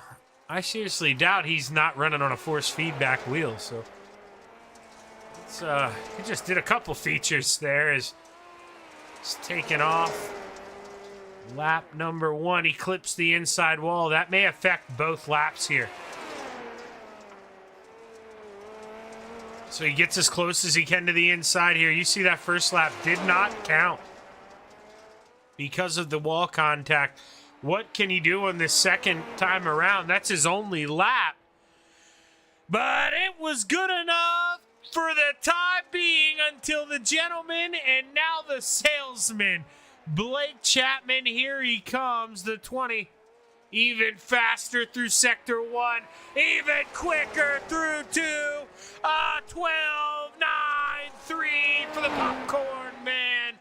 I seriously doubt he's not running on a force feedback wheel. So it's he just did a couple features there as he's taking off. Lap number 1, he clips the inside wall. That may affect both laps here. So he gets as close as he can to the inside here. You see that first lap did not count because of the wall contact. What can he do on this second time around? That's his only lap. But it was good enough for the time being until the gentleman and now the salesman, Blake Chapman, here he comes, the 20. Even faster through Sector 1. Even quicker through 2. 12, 9, 3 for the popcorn man.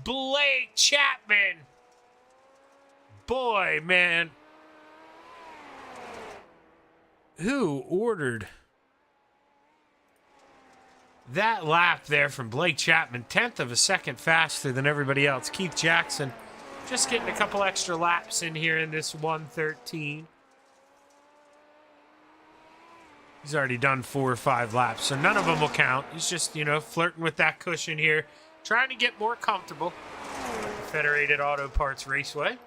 Blake Chapman. Boy, man. Who ordered that lap there from Blake Chapman? 10th of a second faster than everybody else. Keith Jackson just getting a couple extra laps in here in this 113. He's already done 4 or 5 laps, so none of them will count. He's just, you know, flirting with that cushion here, trying to get more comfortable at the Federated Auto Parts Raceway.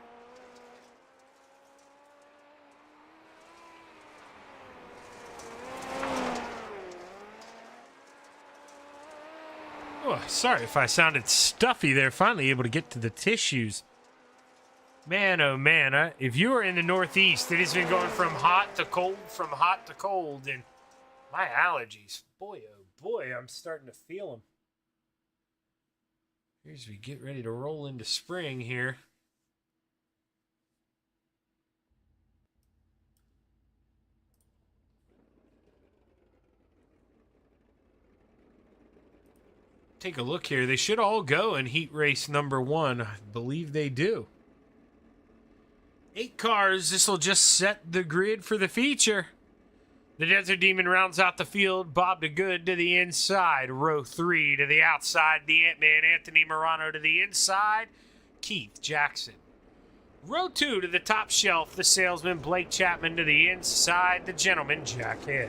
Oh, sorry if I sounded stuffy there. Finally able to get to the tissues. Man, oh man, if you are in the Northeast, it has been going from hot to cold, and my allergies, boy, oh boy, I'm starting to feel them. Here's we get ready to roll into spring here. Take a look here. They should all go in heat race number 1. I believe they do. 8 cars. This will just set the grid for the feature. The Desert Demon rounds out the field. Bob DeGood to the inside. Row 3 to the outside. The Ant-Man Anthony Morano to the inside. Keith Jackson. Row 2 to the top shelf. The salesman Blake Chapman to the inside. The gentleman Jack Head.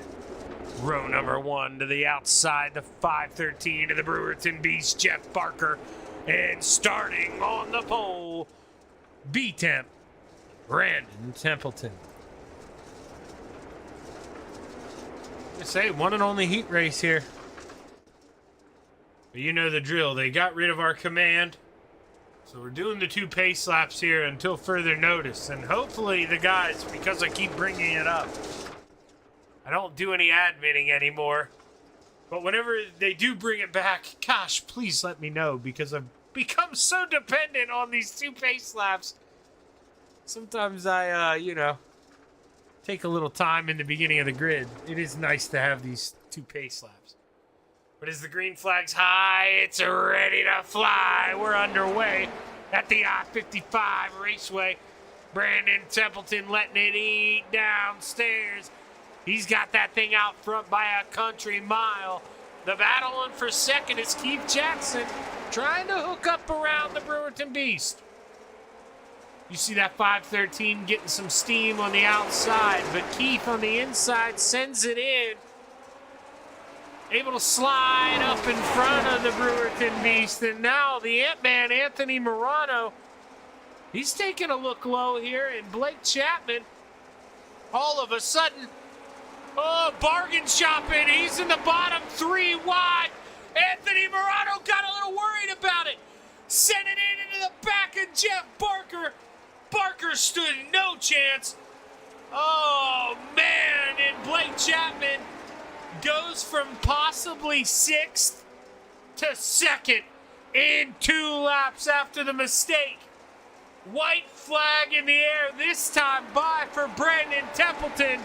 Row number 1 to the outside. The 513 to the Brewerton Beast Jeff Barker. And starting on the pole, B-Temp. Brandon Templeton. I say, one and only heat race here. But you know the drill. They got rid of our command. So we're doing the 2 pace laps here until further notice. And hopefully the guys, because I keep bringing it up, I don't do any admitting anymore. But whenever they do bring it back, gosh, please let me know. Because I've become so dependent on these 2 pace laps. Sometimes I, you know, take a little time in the beginning of the grid. It is nice to have these 2 pace laps. But as the green flag's high, it's ready to fly. We're underway at the I-55 Raceway. Brandon Templeton letting it eat downstairs. He's got that thing out front by a country mile. The battling for second is Keith Jackson trying to hook up around the Brewerton Beast. You see that 513 getting some steam on the outside, but Keith on the inside sends it in. able to slide up in front of the Brewerton Beast. And now the Ant-Man, Anthony Morano, he's taking a look low here. And Blake Chapman, all of a sudden, bargain shopping. He's in the bottom 3 wide. Anthony Morano got a little worried about it. Sent it into the back of Jeff Barker. Barker stood no chance. Oh, man. And Blake Chapman goes from possibly 6th to 2nd in 2 laps after the mistake. White flag in the air this time by for Brandon Templeton.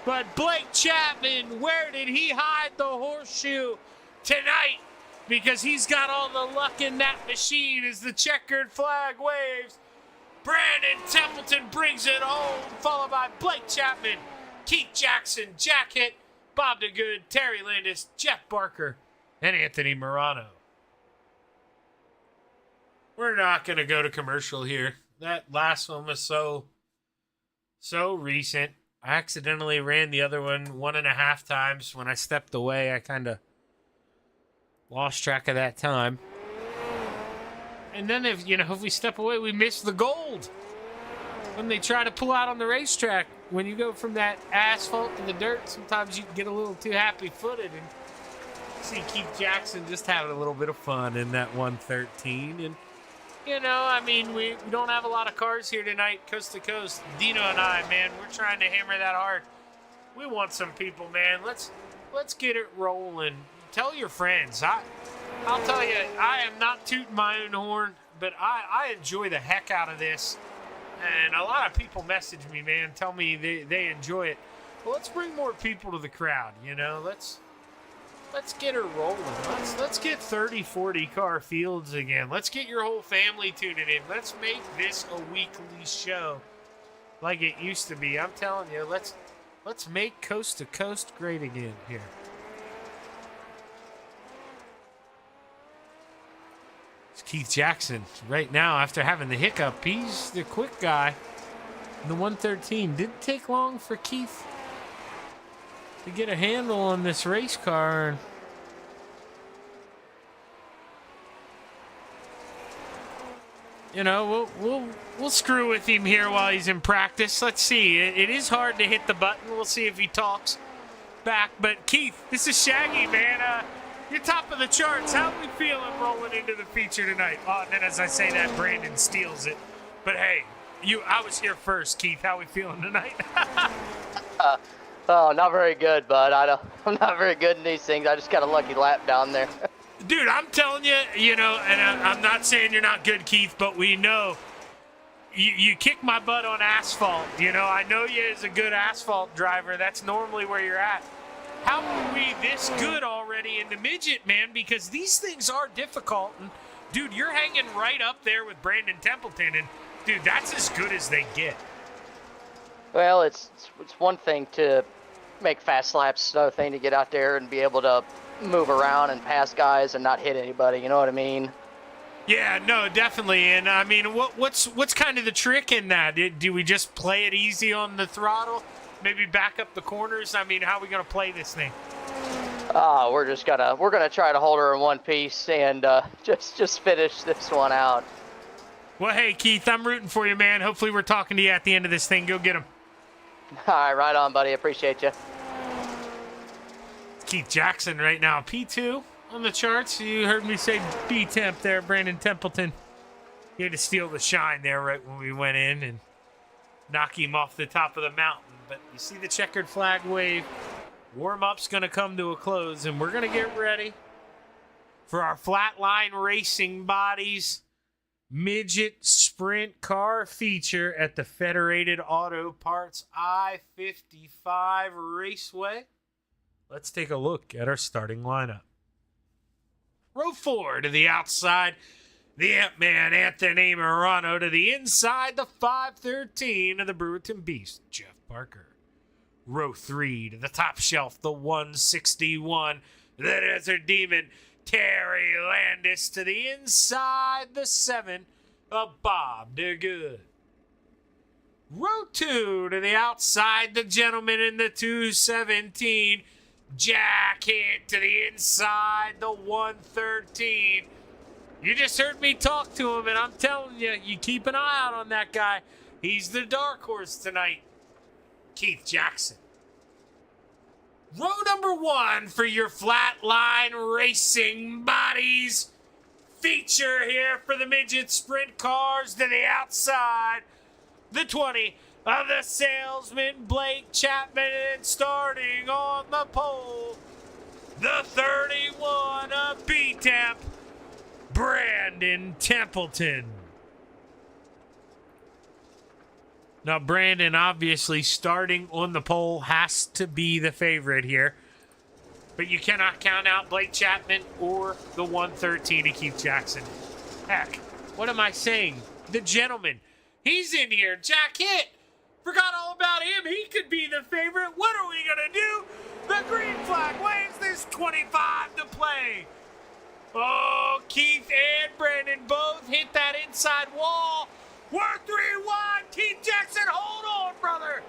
But Blake Chapman, where did he hide the horseshoe tonight? Because he's got all the luck in that machine as the checkered flag waves. Brandon Templeton brings it home, followed by Blake Chapman, Keith Jackson, Jack Hitt, Bob DeGood, Terry Landis, Jeff Barker, and Anthony Morano. We're not going to go to commercial here. That last one was so recent. I accidentally ran the other one 1.5 times. When I stepped away, I kind of lost track of that time. And then if we step away, we miss the gold. When they try to pull out on the racetrack, when you go from that asphalt to the dirt, sometimes you can get a little too happy-footed. And see Keith Jackson just having a little bit of fun in that 113. And, we don't have a lot of cars here tonight, coast to coast. Dino and I, man, we're trying to hammer that hard. We want some people, man. Let's get it rolling. Tell your friends. I'll tell you, I am not tooting my own horn, but I enjoy the heck out of this. And a lot of people message me, man, tell me they enjoy it. Well, let's bring more people to the crowd, Let's get her rolling. Let's get 30, 40 car fields again. Let's get your whole family tuning in. Let's make this a weekly show like it used to be. I'm telling you, let's make Coast to Coast great again here. It's Keith Jackson right now after having the hiccup. He's the quick guy in the 113. Didn't take long for Keith to get a handle on this race car. We'll screw with him here while he's in practice. Let's see. It is hard to hit the button. We'll see if he talks back. But Keith, this is Shaggy, man. You're top of the charts. How are we feeling rolling into the feature tonight? Oh, and then as I say that, Brandon steals it. But hey, I was here first, Keith. How are we feeling tonight? Oh, not very good, bud. I'm not very good in these things. I just got a lucky lap down there. Dude, I'm telling you, and I'm not saying you're not good, Keith, but we know you kick my butt on asphalt. I know you as a good asphalt driver. That's normally where you're at. How are we this good already in the midget, man? Because these things are difficult. And, dude, you're hanging right up there with Brandon Templeton. And, dude, that's as good as they get. Well, it's one thing to make fast laps. It's another thing to get out there and be able to move around and pass guys and not hit anybody. You know what I mean? Yeah, no, definitely. And, I mean, what's kind of the trick in that? Do we just play it easy on the throttle? Maybe back up the corners? I mean, how are we going to play this thing? We're gonna try to hold her in one piece and just finish this one out. Well, hey, Keith, I'm rooting for you, man. Hopefully we're talking to you at the end of this thing. Go get him. All right, right on, buddy. Appreciate you. Keith Jackson right now, P2 on the charts. You heard me say B-Temp there, Brandon Templeton. He had to steal the shine there right when we went in and knock him off the top of the mountain. But you see the checkered flag wave. Warm-up's going to come to a close, and we're going to get ready for our flatline racing bodies midget sprint car feature at the Federated Auto Parts I-55 Raceway. Let's take a look at our starting lineup. Row 4 to the outside, the Ant-Man Anthony Morano. To the inside, the 513 of the Brewerton Beast, Jeff Barker. Row 3 to the top shelf, the 161, the Desert Demon, Terry Landis. To the inside, the 7 of Bob DeGood. Row 2 to the outside, the gentleman in the 217, Jack hit to the inside, the 113. You just heard me talk to him, and I'm telling you, you keep an eye out on that guy. He's the dark horse tonight. Keith Jackson. Row number 1 for your flatline racing bodies. Feature here for the midget sprint cars to the outside. The 20 of the salesman, Blake Chapman, and starting on the pole, the 31 of B-Temp, Brandon Templeton. Now, Brandon, obviously, starting on the pole has to be the favorite here. But you cannot count out Blake Chapman or the 113 to Keith Jackson. Heck, what am I saying? The gentleman. He's in here. Jack hit. Forgot all about him. He could be the favorite. What are we going to do? The green flag waves. There's 25 to play. Oh, Keith and Brandon both hit that inside wall. We're 3 wide. Keith Jackson, hold on, brother.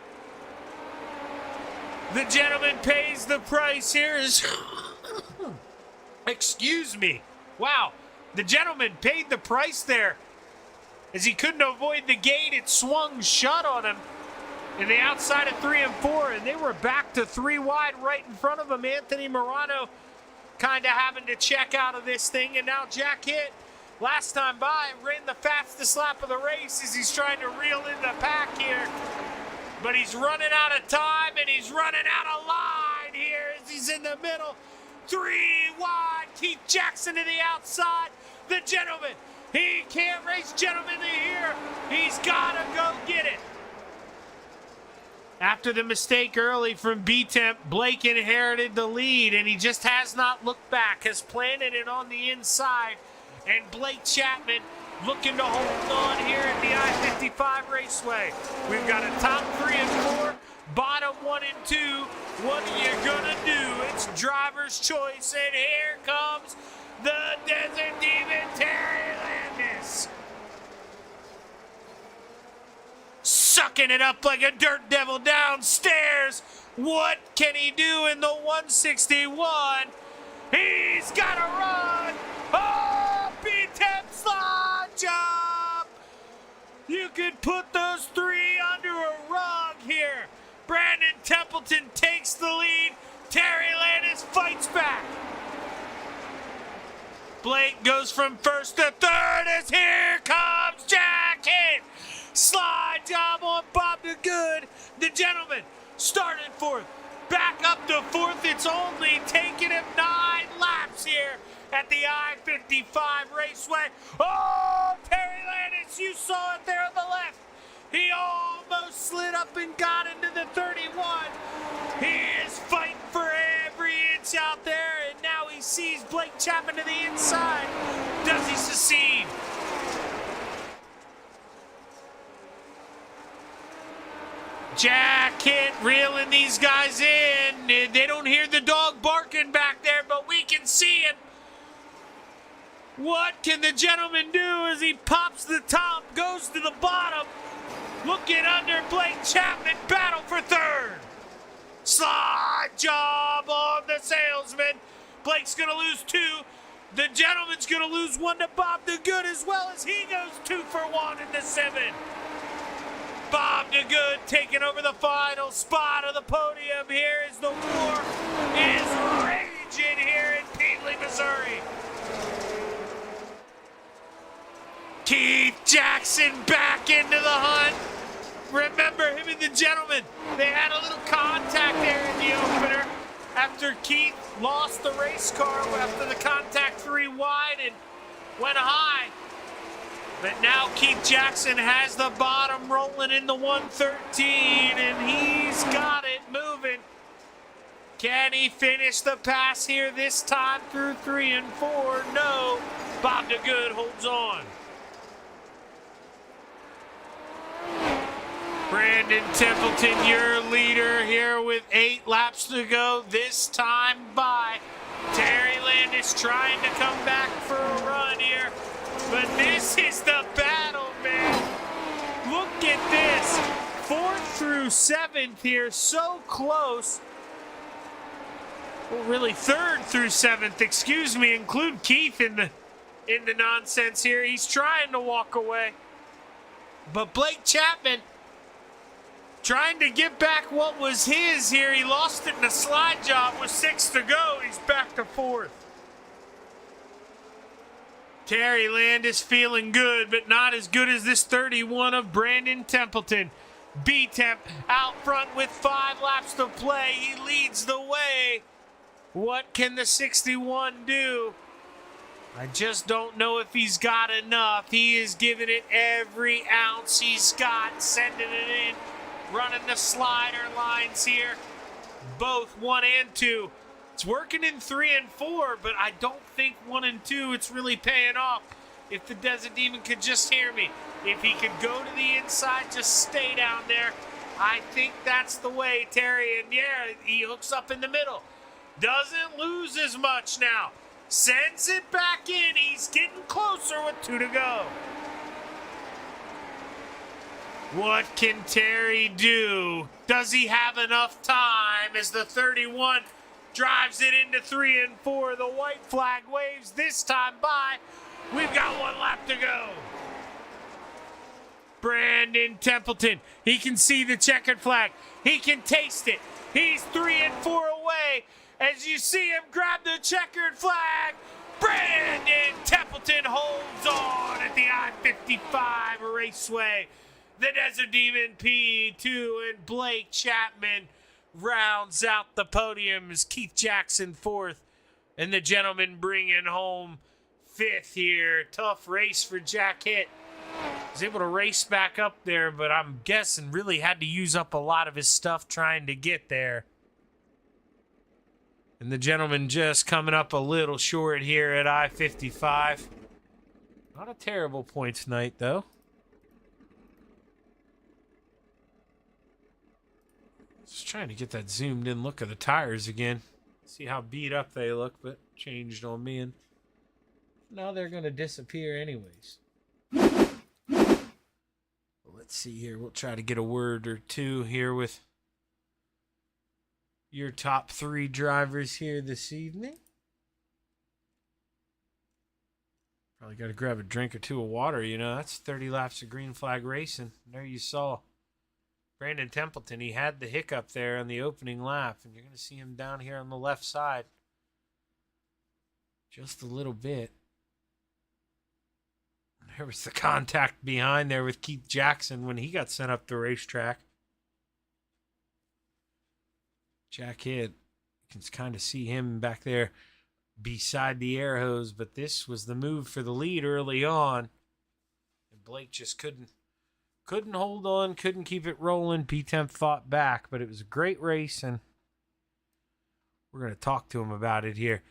The gentleman pays the price here. Excuse me. Wow. The gentleman paid the price there. As he couldn't avoid the gate, it swung shut on him. In the outside of 3 and 4, and they were back to 3 wide right in front of him. Anthony Morano kind of having to check out of this thing, and now Jack hit. Last time by, ran the fastest lap of the race as he's trying to reel in the pack here. But he's running out of time, and he's running out of line here as he's in the middle. 3 wide, Keith Jackson to the outside. The gentleman, he can't race gentleman here. He's got to go get it. After the mistake early from B-Temp, Blake inherited the lead, and he just has not looked back, has planted it on the inside. And Blake Chapman looking to hold on here at the I-55 Raceway. We've got a top 3 and 4, bottom 1 and 2. What are you gonna do? It's driver's choice, and here comes the Desert Demon, Terry Landis. Sucking it up like a dirt devil downstairs. What can he do in the 161? He's got to run. Oh, B-Temp slide job. You could put those 3 under a rug here. Brandon Templeton takes the lead. Terry Landis fights back. Blake goes from first to third as here comes Jack in. Slide job on Bob the Good. The gentleman started 4th. Back up to 4th. It's only taken him 9 laps here at the I-55 Raceway. Oh, Terry Landis, you saw it there on the left. He almost slid up and got into the 31. He is fighting for every inch out there, and now he sees Blake Chapman to the inside. Does he succeed? Jack hit, reeling these guys in. They don't hear the dog barking back there, but we can see it. What can the gentleman do as he pops the top, goes to the bottom? Looking under Blake Chapman, battle for 3rd. Slide job on the salesman. Blake's going to lose 2. The gentleman's going to lose 1 to Bob the Good, as well as he goes 2 for 1 in the 7. Bob the Good taking over the final spot of the podium here as the war is raging here in Peatland, Missouri. Keith Jackson back into the hunt. Remember him and the gentleman. They had a little contact there in the opener after Keith lost the race car after the contact 3 wide and went high. But now Keith Jackson has the bottom rolling in the 113, and he's got it moving. Can he finish the pass here this time through 3 and 4? No. Bob the Good holds on. Brandon Templeton, your leader here with 8 laps to go. This time by Terry Landis trying to come back for a run here. But this is the battle, man. Look at this. 4th through 7th here, so close. well, really 3rd through 7th, excuse me, include Keith in the nonsense here. He's trying to walk away. But Blake Chapman trying to get back what was his here. He lost it in a slide job with 6 to go. He's back to 4th. Terry Landis feeling good, but not as good as this 31 of Brandon Templeton. B-Temp out front with 5 laps to play. He leads the way. What can the 61 do? I just don't know if he's got enough. He is giving it every ounce he's got, sending it in, running the slider lines here. Both 1 and 2. It's working in 3 and 4, but I don't think 1 and 2, it's really paying off. If the Desert Demon could just hear me, if he could go to the inside, just stay down there, I think that's the way, Terry. And yeah, he hooks up in the middle. Doesn't lose as much now. Sends it back in. He's getting closer with 2 to go. What can Terry do? Does he have enough time as the 31 drives it into 3 and 4? The white flag waves this time by. We've got 1 lap to go. Brandon Templeton, he can see the checkered flag. He can taste it. He's 3 and 4 away. As you see him grab the checkered flag, Brandon Templeton holds on at the I-55 Raceway. The Desert Demon P2 and Blake Chapman rounds out the podium as Keith Jackson 4th. And the gentleman bringing home 5th here. Tough race for Jack Hitt. Was able to race back up there, but I'm guessing really had to use up a lot of his stuff trying to get there. And the gentleman just coming up a little short here at I-55. Not a terrible points night, though. Just trying to get that zoomed in look of the tires again. See how beat up they look, but changed on me. And now they're going to disappear anyways. Let's see here. We'll try to get a word or two here with your top 3 drivers here this evening. Probably got to grab a drink or 2 of water. You know, that's 30 laps of green flag racing. There you saw Brandon Templeton. He had the hiccup there on the opening lap, and you're going to see him down here on the left side. Just a little bit. There was the contact behind there with Keith Jackson when he got sent up the racetrack. Jack Hitt, you can kind of see him back there beside the air hose, but this was the move for the lead early on. And Blake just couldn't hold on, couldn't keep it rolling. P-Temp fought back, but it was a great race, and we're going to talk to him about it here.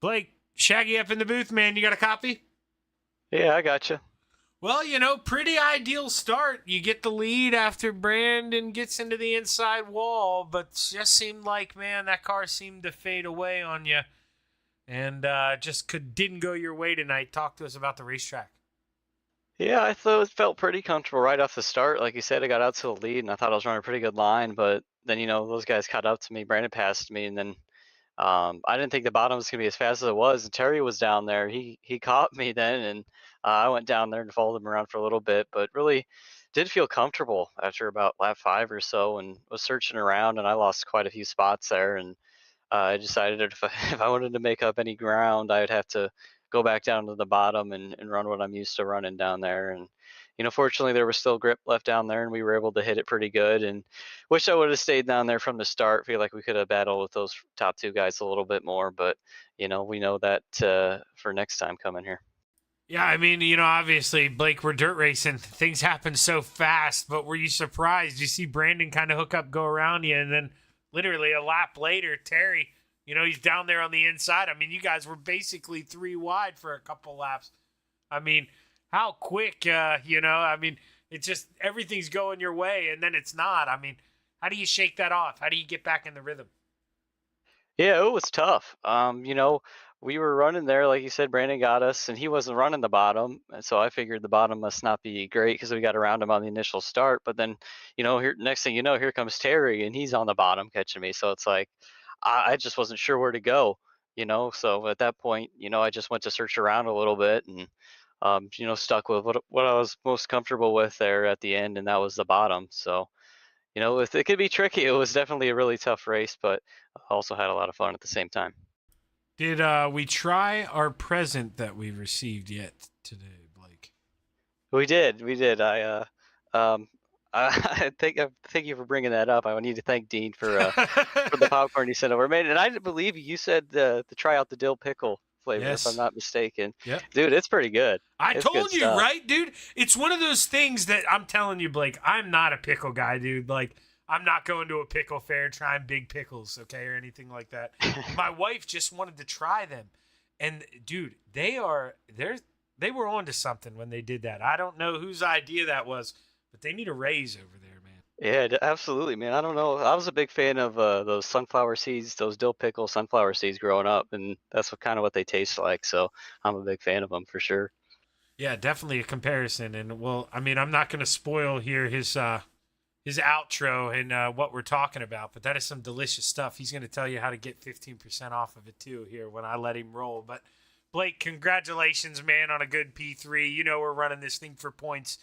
Blake, Shaggy up in the booth, man. You got a copy? Yeah, I got you. Well, you know, pretty ideal start. You get the lead after Brandon gets into the inside wall, but just seemed like, man, that car seemed to fade away on you, and didn't go your way tonight. Talk to us about the racetrack. Yeah, I thought it felt pretty comfortable right off the start. Like you said, I got out to the lead, and I thought I was running a pretty good line, but then, you know, those guys caught up to me. Brandon passed me, and then I didn't think the bottom was going to be as fast as it was. And Terry was down there. He caught me then, and I went down there and followed him around for a little bit, but really did feel comfortable after about lap 5 or so, and was searching around, and I lost quite a few spots there. And I decided if I wanted to make up any ground, I would have to go back down to the bottom and run what I'm used to running down there. And, you know, fortunately there was still grip left down there, and we were able to hit it pretty good. And wish I would have stayed down there from the start. Feel like we could have battled with those top 2 guys a little bit more, but, you know, we know that for next time coming here. Yeah, I mean, you know, obviously, Blake, we're dirt racing. Things happen so fast, but were you surprised? You see Brandon kind of hook up, go around you, and then literally a lap later, Terry, you know, he's down there on the inside. I mean, you guys were basically 3 wide for a couple laps. I mean, how quick, you know, I mean, it's just everything's going your way, and then it's not. I mean, how do you shake that off? How do you get back in the rhythm? Yeah, it was tough. You know, we were running there, like you said, Brandon got us, and he wasn't running the bottom, and so I figured the bottom must not be great because we got around him on the initial start. But then, you know, next thing you know, here comes Terry, and he's on the bottom catching me. So it's like, I just wasn't sure where to go, So at that point, I just went to search around a little bit and, stuck with what I was most comfortable with there at the end, and that was the bottom. So, it could be tricky. It was definitely a really tough race, but I also had a lot of fun at the same time. Did we try our present that we received yet today, Blake? We did. I thank you for bringing that up. I need to thank Dean for the popcorn he sent over. Man, and I believe you said to try out the dill pickle flavor, if I'm Yes. not mistaken. Yep. Dude, it's pretty good. I It's told good you, stuff. right, dude? It's one of those things that I'm telling you, Blake, I'm not a pickle guy, dude. Like, I'm not going to a pickle fair trying big pickles, okay, or anything like that. My wife just wanted to try them. And, dude, they were on to something when they did that. I don't know whose idea that was, but they need a raise over there, man. Yeah, absolutely, man. I don't know. I was a big fan of those sunflower seeds, those dill pickle sunflower seeds growing up, and that's kind of what they taste like. So I'm a big fan of them for sure. Yeah, definitely a comparison. And, well, I mean, I'm not going to spoil here his outro and what we're talking about, but that is some delicious stuff. He's going to tell you how to get 15% off of it, too, here when I let him roll. But, Blake, congratulations, man, on a good P3. You know we're running this thing for points.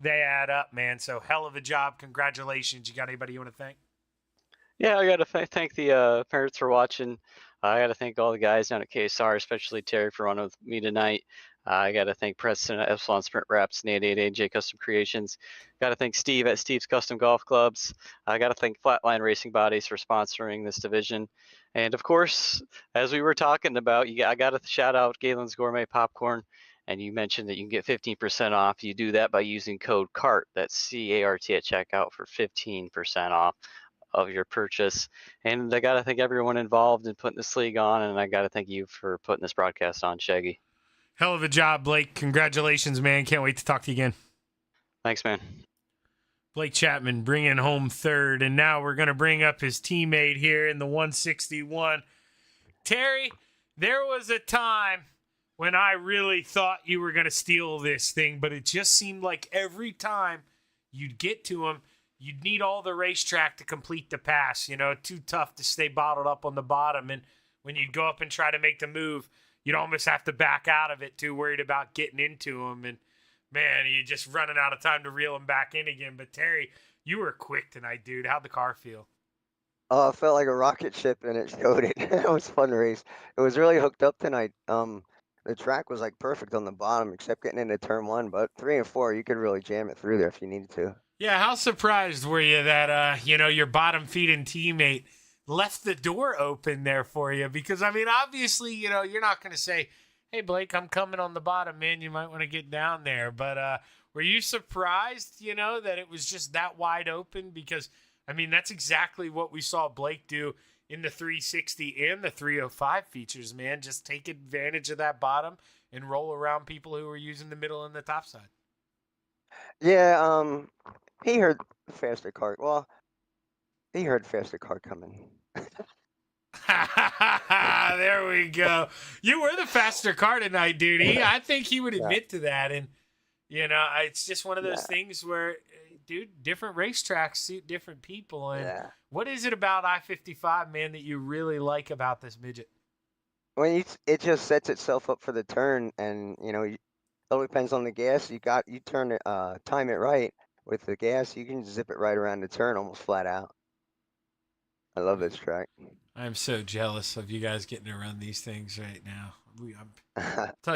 They add up, man. So hell of a job. Congratulations. You got anybody you want to thank? Yeah, I got to thank the parents for watching. I got to thank all the guys down at KSR, especially Terry for running with me tonight. I got to thank Preston at Epsilon Sprint Wraps and 88AJ Custom Creations. Got to thank Steve at Steve's Custom Golf Clubs. I got to thank Flatline Racing Bodies for sponsoring this division. And of course, as we were talking about, I got to shout out Galen's Gourmet Popcorn. And you mentioned that you can get 15% off. You do that by using code CART, that's C-A-R-T at checkout for 15% off of your purchase. And I got to thank everyone involved in putting this league on, and I got to thank you for putting this broadcast on, Shaggy. Hell of a job, Blake. Congratulations, man. Can't wait to talk to you again. Thanks, man. Blake Chapman bringing home third, and now we're going to bring up his teammate here in the 161. Terry, there was a time when I really thought you were going to steal this thing, but it just seemed like every time you'd get to him, you'd need all the racetrack to complete the pass. Too tough to stay bottled up on the bottom. And when you'd go up and try to make the move, you'd almost have to back out of it, too worried about getting into him. And, man, you're just running out of time to reel him back in again. But, Terry, you were quick tonight, dude. How'd the car feel? Oh, it felt like a rocket ship, and it showed it. It was a fun race. It was really hooked up tonight. The track was like perfect on the bottom, except getting into turn 1. But 3 and 4, you could really jam it through there if you needed to. Yeah, how surprised were you that your bottom feeding teammate left the door open there for you? Because I mean, obviously, you're not going to say, "Hey, Blake, I'm coming on the bottom, man. You might want to get down there." But were you surprised, that it was just that wide open? Because I mean, that's exactly what we saw Blake do in the 360 and the 305 features, man. Just take advantage of that bottom and roll around people who were using the middle and the top side. Yeah, he heard the faster car. Well, he heard faster car coming. There we go. You were the faster car tonight, dude. I think he would admit to that. And, it's just one of those things where, dude, different racetracks suit different people. And what is it about I-55, man, that you really like about this midget? When it just sets itself up for the turn, and it all depends on the gas. You turn it, time it right with the gas. You can zip it right around the turn, almost flat out. I love this track. I'm so jealous of you guys getting to run these things right now. You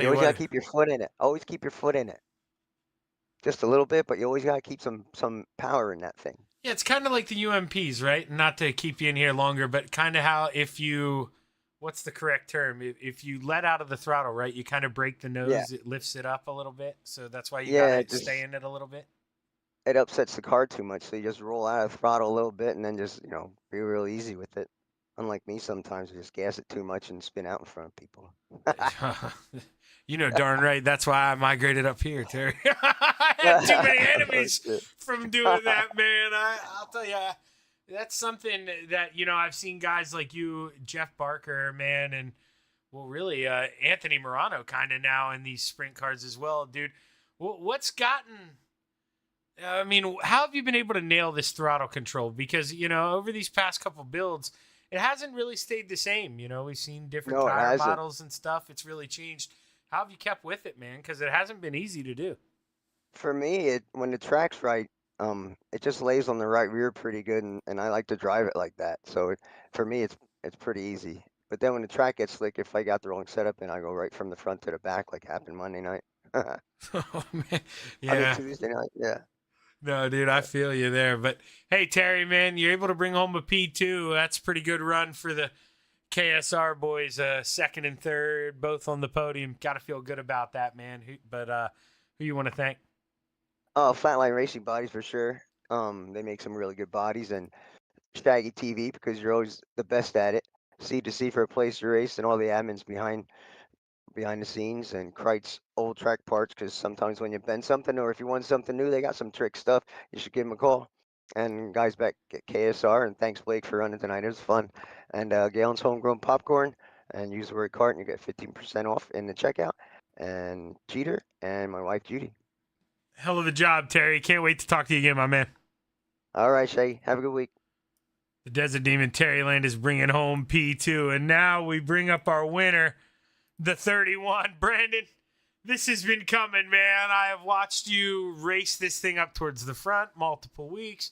always gotta keep your foot in it. Always keep your foot in it. Just a little bit, but you always gotta keep some power in that thing. Yeah, it's kind of like the UMPs, right? Not to keep you in here longer, but kind of how if you, what's the correct term? If you let out of the throttle, right, you kind of break the nose, it lifts it up a little bit. So that's why you gotta stay in it a little bit. It upsets the car too much, so you just roll out of the throttle a little bit and then just, be real easy with it. Unlike me, sometimes I just gas it too much and spin out in front of people. Darn right. That's why I migrated up here, Terry. I had too many enemies from doing that, man. I'll tell you, that's something that, I've seen guys like you, Jeff Barker, man, and, well, really, Anthony Morano kind of now in these sprint cars as well, dude. What's gotten... I mean, how have you been able to nail this throttle control? Because, over these past couple builds, it hasn't really stayed the same. You know, we've seen different No, it tire hasn't. models and stuff. It's really changed. How have you kept with it, man? Because it hasn't been easy to do. For me, when the track's right, it just lays on the right rear pretty good, and I like to drive it like that. So for me, it's pretty easy. But then when the track gets slick, if I got the wrong setup, and I go right from the front to the back, like happened Monday night. Oh man, I mean yeah. Tuesday night, yeah. No, dude, I feel you there. But hey, Terry, man, you're able to bring home a P2. That's a pretty good run for the KSR boys. Second and third, both on the podium. Got to feel good about that, man. Who you want to thank? Oh, Flatline Racing Bodies for sure. They make some really good bodies, and ShaggyTV because you're always the best at it. C2C for a place to race, and all the admins behind the scenes, and Kreitz old track parts because sometimes when you bend something or if you want something new, they got some trick stuff. You should give them a call. And guys back at KSR, and thanks Blake for running tonight. It was fun. And Galen's Homegrown Popcorn, and use the word cart and you get 15% off in the checkout. And Cheater and my wife Judy. Hell of a job, Terry. Can't wait to talk to you again, my man. All right, Shaggy. Have a good week. The Desert Demon Terry Land is bringing home P2, and now we bring up our winner, the 31. Brandon, this has been coming, man. I have watched you race this thing up towards the front multiple weeks.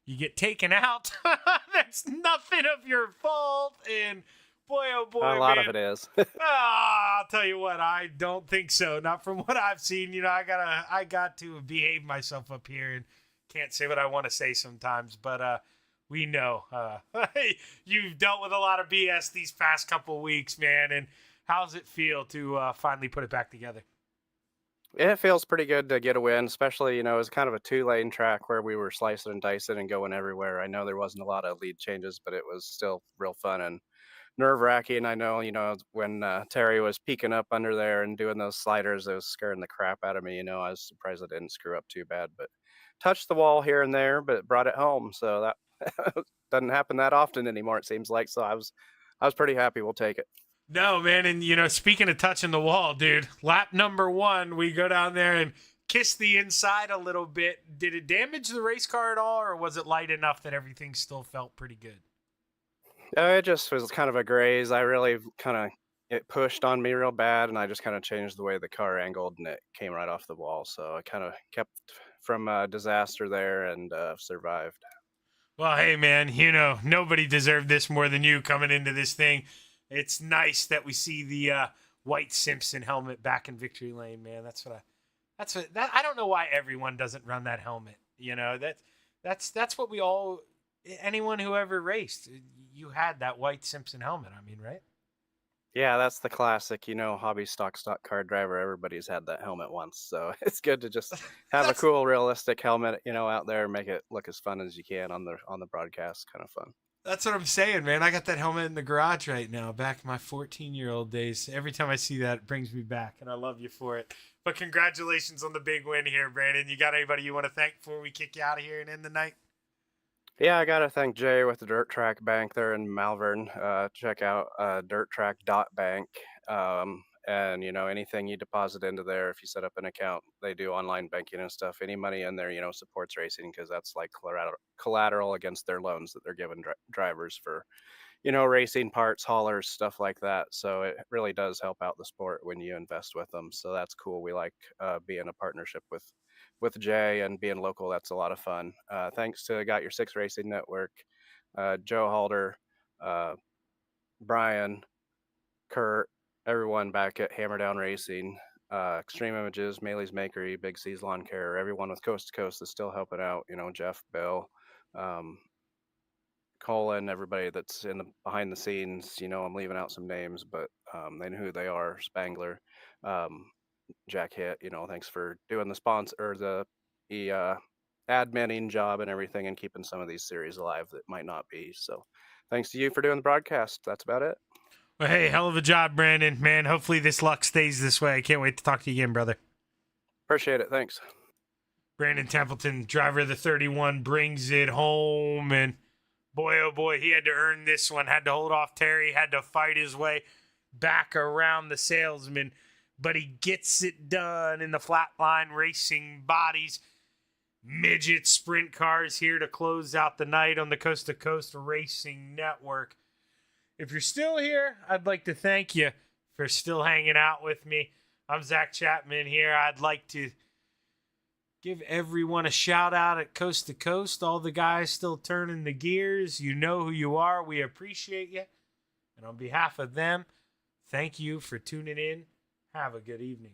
You get taken out. That's nothing of your fault. And boy, oh boy, a lot man. of it is. I'll tell you what, I don't think so. Not from what I've seen. You know, I got to behave myself up here and can't say what I want to say sometimes, but we know you've dealt with a lot of BS these past couple weeks, man. And how's it feel to finally put it back together? It feels pretty good to get a win, especially, you know, it was kind of a 2-lane track where we were slicing and dicing and going everywhere. I know there wasn't a lot of lead changes, but it was still real fun and nerve-wracking. I know, you know, when Terry was peeking up under there and doing those sliders, it was scaring the crap out of me. You know, I was surprised I didn't screw up too bad, but touched the wall here and there, but brought it home. So that doesn't happen that often anymore, it seems like. So I was pretty happy. We'll take it. No, man. And, you know, speaking of touching the wall, dude, lap number 1, we go down there and kiss the inside a little bit. Did it damage the race car at all, or was it light enough that everything still felt pretty good? It just was kind of a graze. I really it pushed on me real bad, and I just kind of changed the way the car angled, and it came right off the wall. So I kind of kept from a disaster there and survived. Well, hey, man, you know, nobody deserved this more than you coming into this thing. It's nice that we see the white Simpson helmet back in victory lane, man. I don't know why everyone doesn't run that helmet. You know, that's what we all, anyone who ever raced, you had that white Simpson helmet. I mean, right? Yeah, that's the classic, you know, hobby stock car driver. Everybody's had that helmet once. So it's good to just have a cool, realistic helmet, you know, out there and make it look as fun as you can on the broadcast. Kind of fun. That's what I'm saying, man. I got that helmet in the garage right now, back in my 14-year-old days. Every time I see that, it brings me back, and I love you for it. But congratulations on the big win here, Brandon. You got anybody you want to thank before we kick you out of here and end the night? Yeah, I got to thank Jay with the Dirt Track Bank there in Malvern. Check out dirttrack.bank. And, you know, anything you deposit into there, if you set up an account, they do online banking and stuff. Any money in there, you know, supports racing because that's like collateral against their loans that they're giving drivers for, you know, racing parts, haulers, stuff like that. So it really does help out the sport when you invest with them. So that's cool. We like being a partnership with Jay and being local. That's a lot of fun. Thanks to Got Your Six Racing Network, Joe Halder, Brian, Kurt, everyone back at Hammerdown Racing, Extreme Images, Maley's Makery, Big C's Lawn Care, everyone with Coast to Coast is still helping out. You know, Jeff, Bill, Colin, everybody that's in the behind the scenes. You know, I'm leaving out some names, but they know who they are. Spangler, Jack Hitt. You know, thanks for doing the sponsor or the adminning job and everything, and keeping some of these series alive that might not be. So, thanks to you for doing the broadcast. That's about it. Well, hey, hell of a job, Brandon. Man, hopefully this luck stays this way. I can't wait to talk to you again, brother. Appreciate it. Thanks. Brandon Templeton, driver of the 31, brings it home. And boy, oh boy, he had to earn this one. Had to hold off Terry. Had to fight his way back around the salesman. But he gets it done in the Flatline Racing Bodies. Midget sprint cars here to close out the night on the Coast to Coast Racing Network. If you're still here, I'd like to thank you for still hanging out with me. I'm Zach Chapman here. I'd like to give everyone a shout out at Coast to Coast. All the guys still turning the gears. You know who you are. We appreciate you. And on behalf of them, thank you for tuning in. Have a good evening.